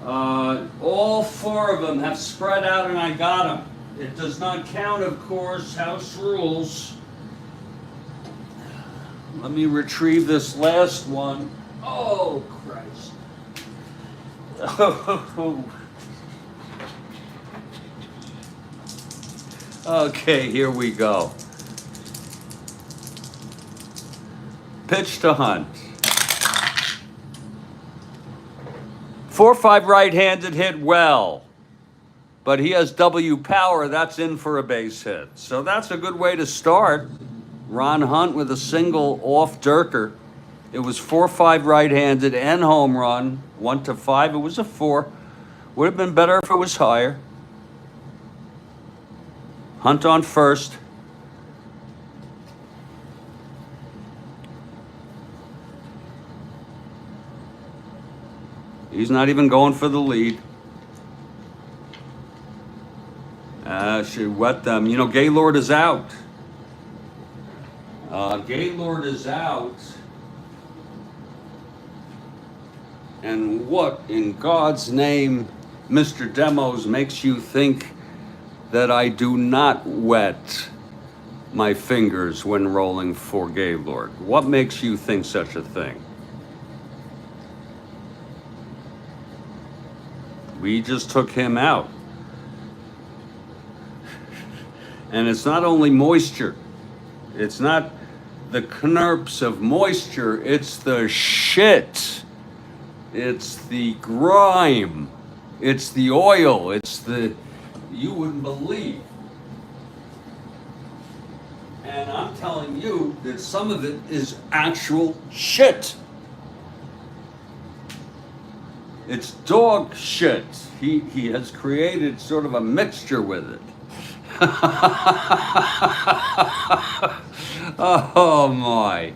All 4 of them have spread out, and I got them. It does not count, of course, house rules. Let me retrieve this last one. Oh, Christ. Oh. Okay, here we go. Pitch to Hunt. 4-5 right-handed, hit well. But he has W power, that's in for a base hit. So that's a good way to start. Ron Hunt with a single off Dierker. It was 4-5 right-handed and home run. 1-5, it was a 4. Would have been better if it was higher. Hunt on first. He's not even going for the lead. Should wet them. You know, Gaylord is out. Gaylord is out. And what in God's name Mr. Demos makes you think that I do not wet my fingers when rolling for Gaylord? What makes you think such a thing? We just took him out. And it's not only moisture. It's not the knurps of moisture. It's the shit. It's the grime. It's the oil. It's the... You wouldn't believe. And I'm telling you that some of it is actual shit. It's dog shit. He has created sort of a mixture with it. Oh my.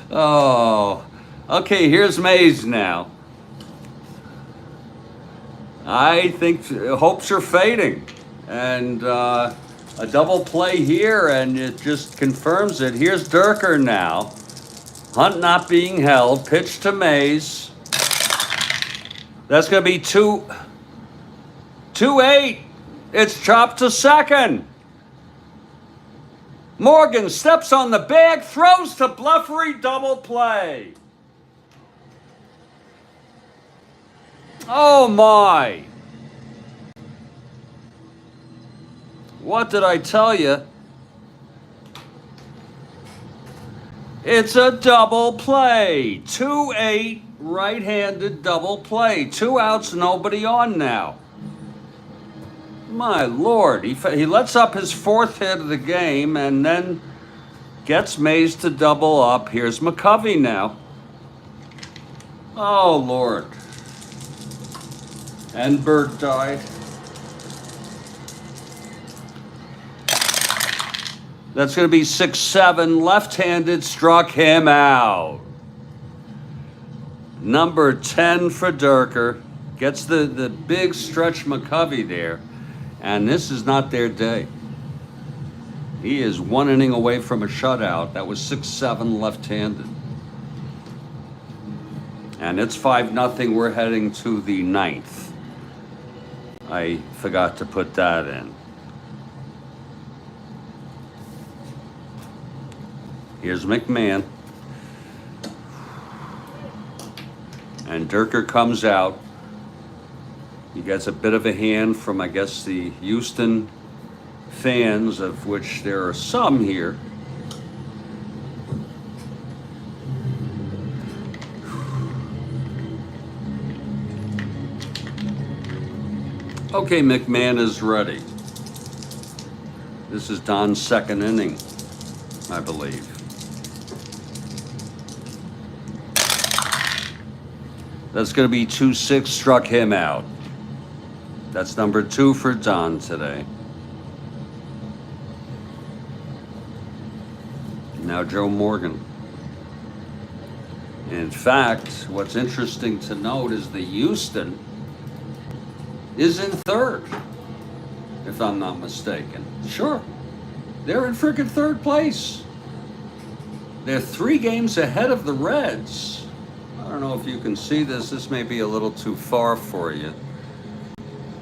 Oh. Okay, here's Mays now. I think hopes are fading. And a double play here, and it just confirms it. Here's Dierker now. Hunt not being held. Pitch to Mays. That's going to be 2-8. It's chopped to second. Morgan steps on the bag, throws to Bluffery, double play. Oh my. What did I tell you? It's a double play. 2-8, right-handed double play. 2 outs, nobody on now. My Lord, he lets up his 4th hit of the game and then gets Mays to double up. Here's McCovey now. Oh, Lord. And Bird died. That's going to be 6-7. Left-handed, struck him out. Number 10 for Dierker. Gets the big stretch McCovey there. And this is not their day. He is 1 inning away from a shutout. That was 6-7 left-handed. And it's 5-0. We're heading to the 9th. I forgot to put that in. Here's McMahon. And Dierker comes out. He gets a bit of a hand from, I guess, the Houston fans, of which there are some here. Okay, McMahon is ready. This is Don's 2nd inning, I believe. That's going to be 2-6, struck him out. That's number 2 for Don today. Now Joe Morgan. In fact, what's interesting to note is the Houston is in 3rd, if I'm not mistaken. Sure, they're in freaking 3rd place. They're 3 games ahead of the Reds. I don't know if you can see this. This may be a little too far for you.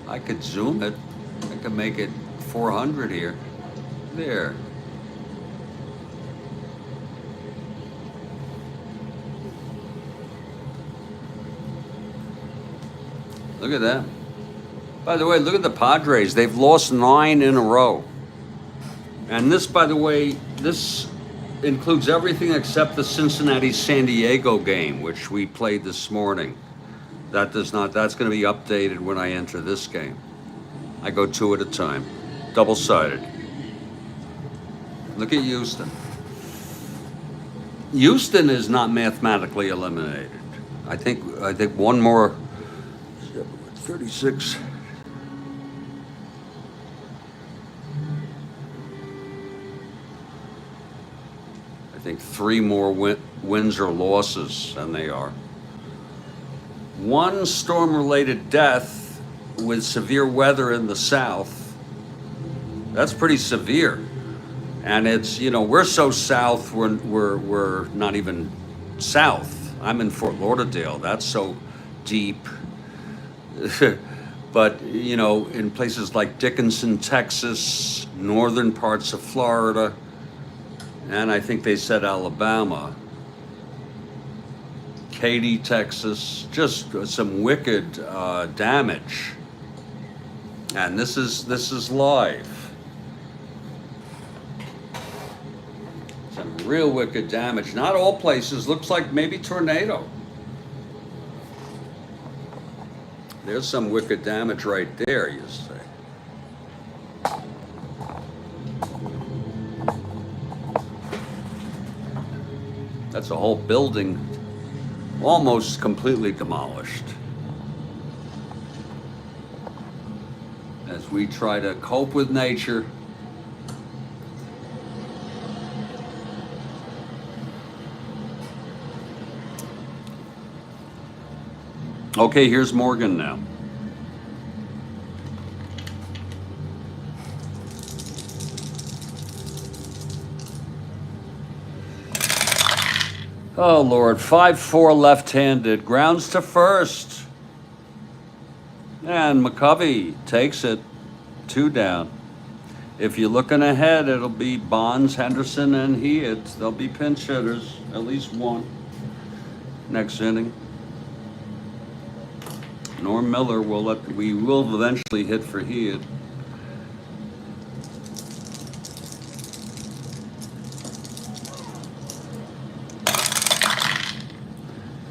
I could zoom it. I could make it 400 here. There. Look at that. By the way, look at the Padres. They've lost 9 in a row. And this, by the way, this includes everything except the Cincinnati-San Diego game, which we played this morning. That does not, that's going to be updated when I enter this game. I go 2 at a time. Double-sided. Look at Houston. Houston is not mathematically eliminated. I think one more, 36. I think 3 more wins or losses than they are. 1 storm-related death with severe weather in the south. That's pretty severe. And it's, you know, we're so south, we're not even south. I'm in Fort Lauderdale. That's so deep. But, you know, in places like Dickinson, Texas, northern parts of Florida, and I think they said Alabama, Katy, Texas, just some wicked damage. And this is live. Some real wicked damage. Not all places. Looks like maybe tornado. There's some wicked damage right there, you say. That's a whole building almost completely demolished. As we try to cope with nature. Okay, here's Morgan now. Oh, Lord. 5-4 left-handed. Grounds to first. And McCovey takes it. 2 down. If you're looking ahead, it'll be Bonds, Henderson, and Head. They'll be pinch hitters. At least one. Next inning. Norm Miller we will eventually hit for Head.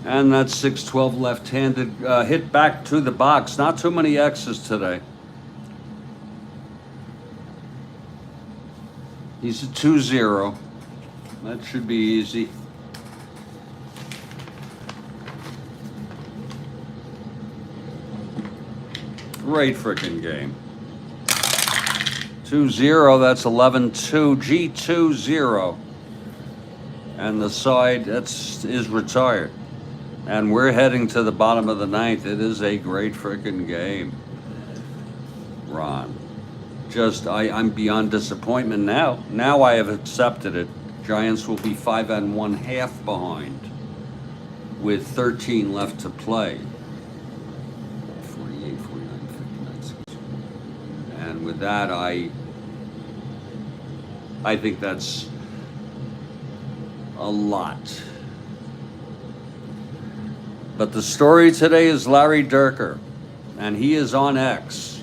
And that's 6-12 left-handed. Hit back to the box. Not too many X's today. He's a 2-0. That should be easy. Great frickin' game. 2-0, that's 11-2. G2-0. And the side is retired. And we're heading to the bottom of the ninth. It is a great frickin' game, Ron. I'm beyond disappointment now. Now I have accepted it. Giants will be 5 1/2 behind with 13 left to play. 48, 49, 59, 60. And with that, I think that's a lot. But the story today is Larry Dierker, and he is on X.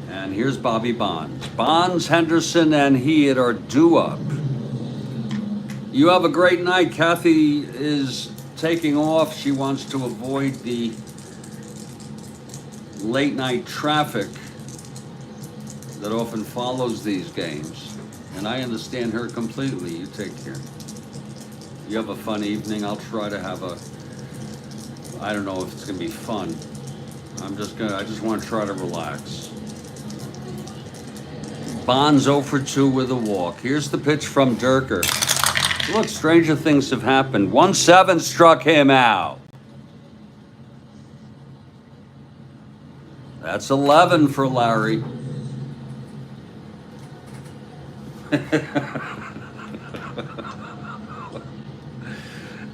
And here's Bobby Bonds. Bonds, Henderson, and Head are due up. You have a great night. Kathy is taking off. She wants to avoid the late night traffic that often follows these games. And I understand her completely. You take care. You have a fun evening. I'll try to have I don't know if it's going to be fun. I just want to try to relax. Bonds 0 for 2 with a walk. Here's the pitch from Dierker. Look, stranger things have happened. 1-7 struck him out. That's 11 for Larry.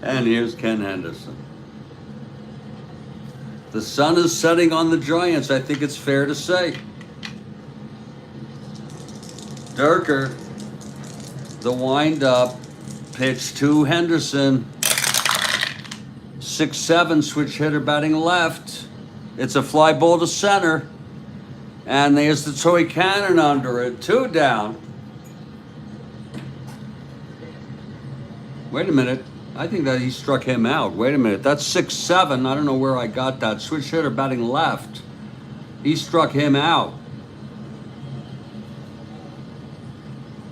And here's Ken Henderson. The sun is setting on the Giants, I think it's fair to say. Dierker, the wind-up pitch to Henderson. 6-7 switch hitter batting left. It's a fly ball to center. And there's the toy cannon under it. 2 down. Wait a minute. I think that he struck him out. Wait a minute. That's 6-7. I don't know where I got that. Switch hitter batting left. He struck him out.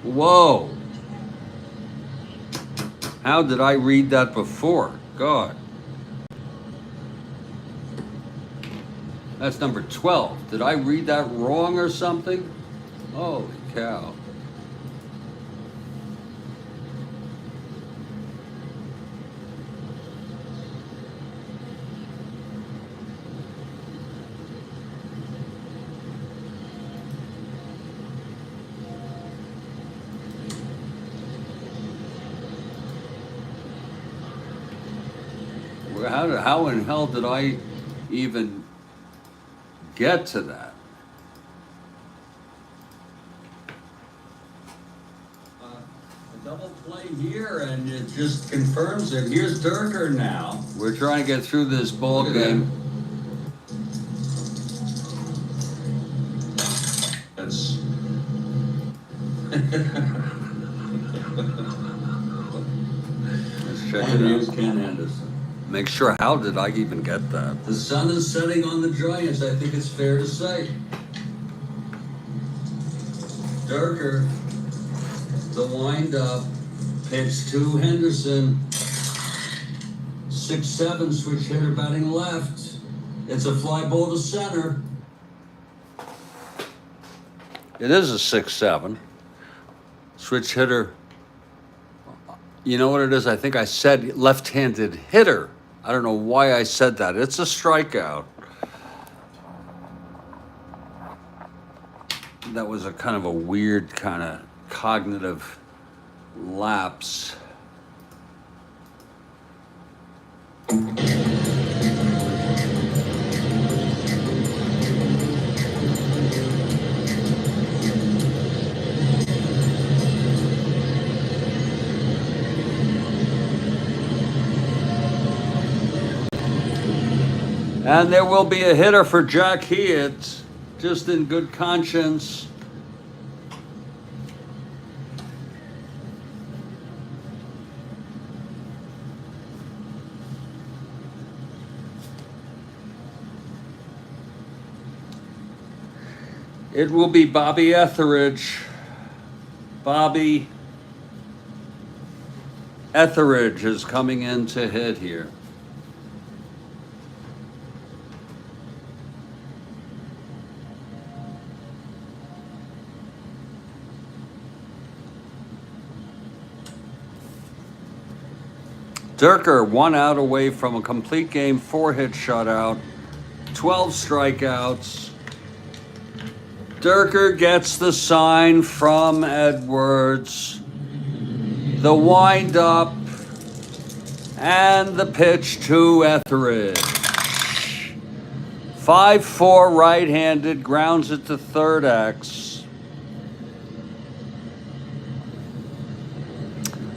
Whoa. How did I read that before? God. That's number 12. Did I read that wrong or something? Holy cow. How in hell did I even get to that? A double play here, and it just confirms it. Here's Dierker now. We're trying to get through this ball game. That's. Let's check it out. Ken Anderson. Make sure, how did I even get that? The sun is setting on the Giants, I think it's fair to say. Dierker, the wind-up, pitch to Henderson. 6-7, switch hitter batting left. It's a fly ball to center. It is a 6-7. Switch hitter. You know what it is? I think I said left-handed hitter. I don't know why I said that. It's a strikeout. That was a kind of a weird kind of cognitive lapse. And there will be a hitter for Jack Heath, just in good conscience. It will be Bobby Etheridge. Bobby Etheridge is coming in to hit here. Dierker, 1 out away from a complete game, 4-hit shutout, 12 strikeouts. Dierker gets the sign from Edwards, the wind-up, and the pitch to Etheridge. 5-4 right-handed, grounds it to third X.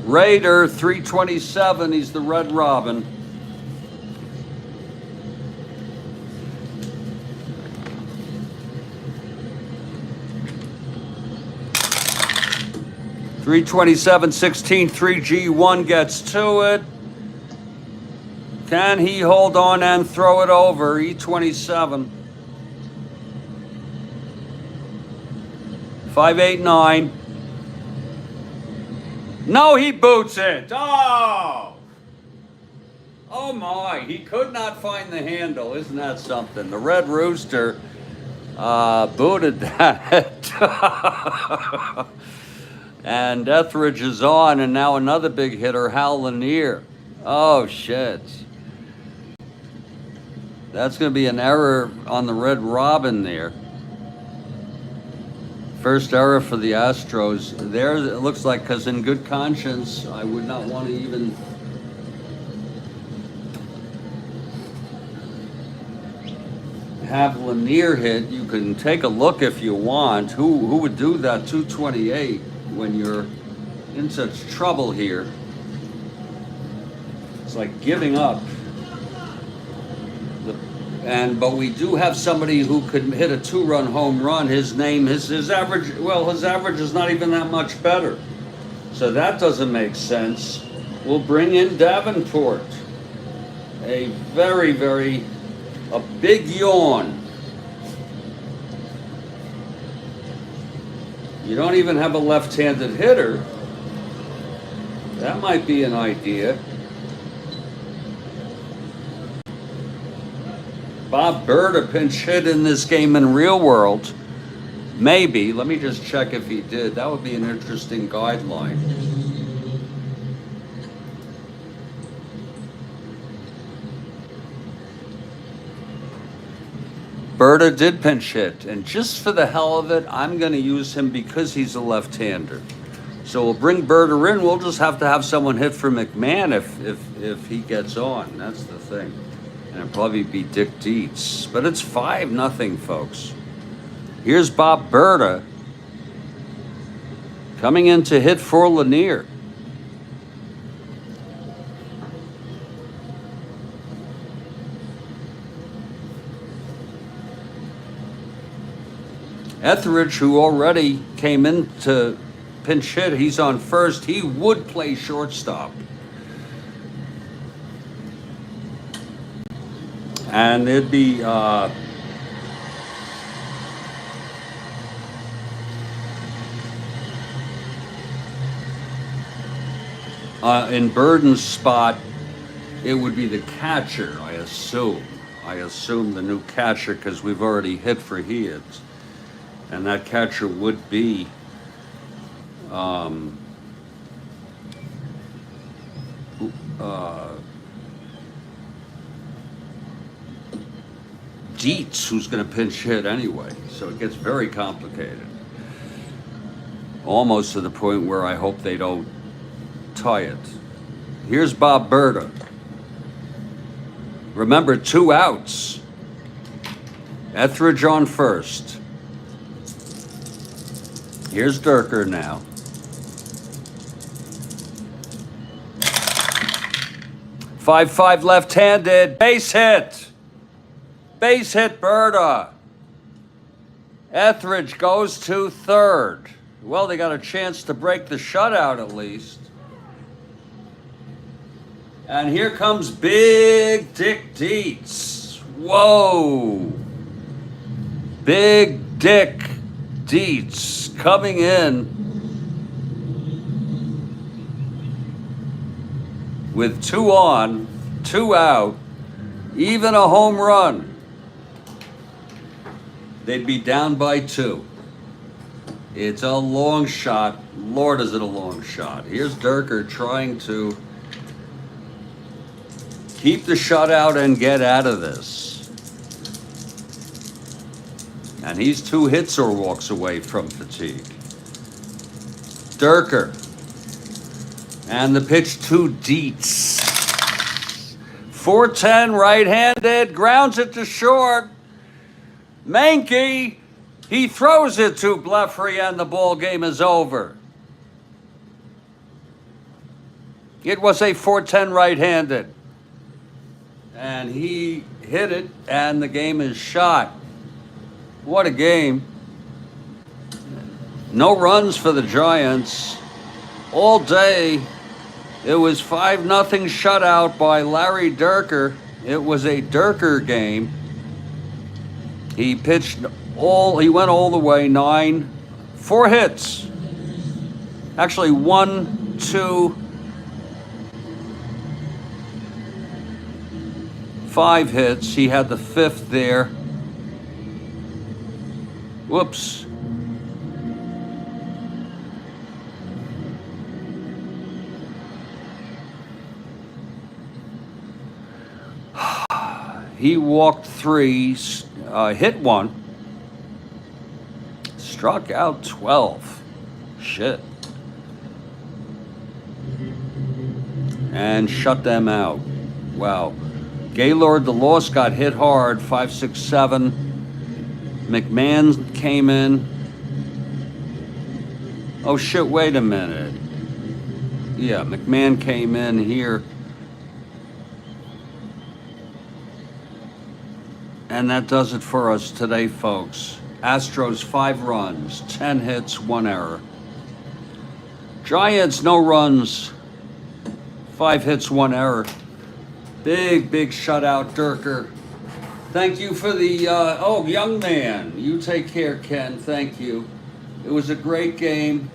Raider, 327, he's the Red Robin. .327, 16, 3G1 gets to it. Can he hold on and throw it over? E27. 589. No, he boots it. Oh! Oh my, he could not find the handle. Isn't that something? The Red Rooster booted that. And Etheridge is on, and now another big hitter, Hal Lanier. Oh, shit. That's going to be an error on the Red Robin there. First error for the Astros. There, it looks like, because in good conscience, I would not want to even have Lanier hit. You can take a look if you want. Who would do that? 228 when you're in such trouble here. It's like giving up. But we do have somebody who could hit a 2-run home run. His average is not even that much better. So that doesn't make sense. We'll bring in Davenport. A big yawn. You don't even have a left-handed hitter. That might be an idea. Bob Bird a pinch hit in this game in real world. Maybe. Let me just check if he did. That would be an interesting guideline. Berta did pinch hit, and just for the hell of it, I'm going to use him because he's a left-hander. So we'll bring Berter in. We'll just have to have someone hit for McMahon if he gets on. That's the thing. And it'll probably be Dick Dietz. But it's 5-0, folks. Here's Bob Berta coming in to hit for Lanier. Etheridge, who already came in to pinch hit, he's on first. He would play shortstop. And it'd be in Burden's spot, it would be the catcher, I assume. I assume the new catcher, because we've already hit for Heads. And that catcher would be Dietz, who's going to pinch hit anyway. So it gets very complicated. Almost to the point where I hope they don't tie it. Here's Bob Berta. Remember, 2 outs. Etheridge on first. Here's Dierker now. 5-5 left-handed. Base hit. Base hit, Berta. Etheridge goes to third. Well, they got a chance to break the shutout at least. And here comes Big Dick Dietz. Whoa. Big Dick Dietz coming in with 2 on, 2 out, even a home run. They'd be down by 2. It's a long shot. Lord, is it a long shot. Here's Dierker trying to keep the shutout and get out of this. And he's 2 hits or walks away from fatigue. Dierker. And the pitch to Dietz. 4-10 right-handed, grounds it to short. Mankey, he throws it to Blefary and the ball game is over. It was a 4-10 right-handed. And he hit it and the game is shot. What a game. No runs for the Giants. All day, it was 5-0 shutout by Larry Dierker. It was a Dierker game. He he went all the way, 4 hits. Actually, 1, 2, 5 hits. He had the 5th there. Whoops. He walked 3, hit 1, struck out 12. Shit. And shut them out. Wow. Gaylord, the loss, got hit hard, 5, 6, 7. McMahon came in. Oh shit, wait a minute. Yeah, McMahon came in here. And that does it for us today, folks. Astros 5 runs, 10 hits, 1 error. Giants no runs, 5 hits, 1 error. Big shutout, Dierker. Thank you for the, young man. You take care, Ken. Thank you. It was a great game.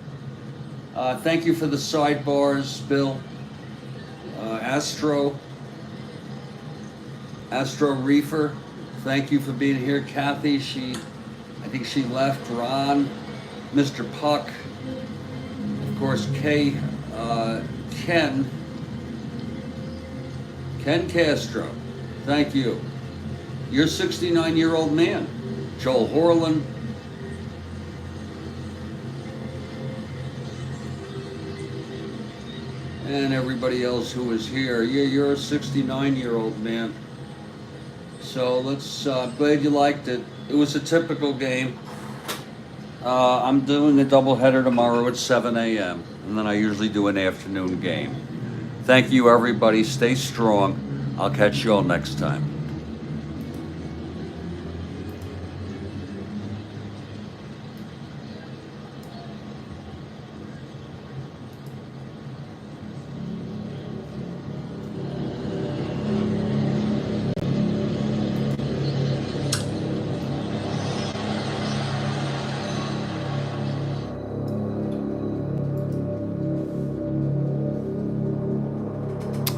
Thank you for the sidebars, Bill. Astro Reefer. Thank you for being here, Kathy. I think she left. Ron, Mr. Puck, of course, Ken Castro. Thank you. You're a 69-year-old man. Joel Horland. and everybody else who was here. Yeah, you're a 69-year-old man. So let's, glad you liked it. It was a typical game. I'm doing a doubleheader tomorrow at 7 a.m. and then I usually do an afternoon game. Thank you, everybody. Stay strong. I'll catch you all next time.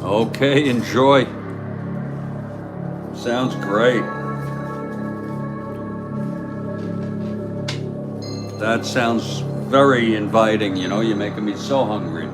Okay, enjoy. Sounds great. That sounds very inviting, you know, you're making me so hungry.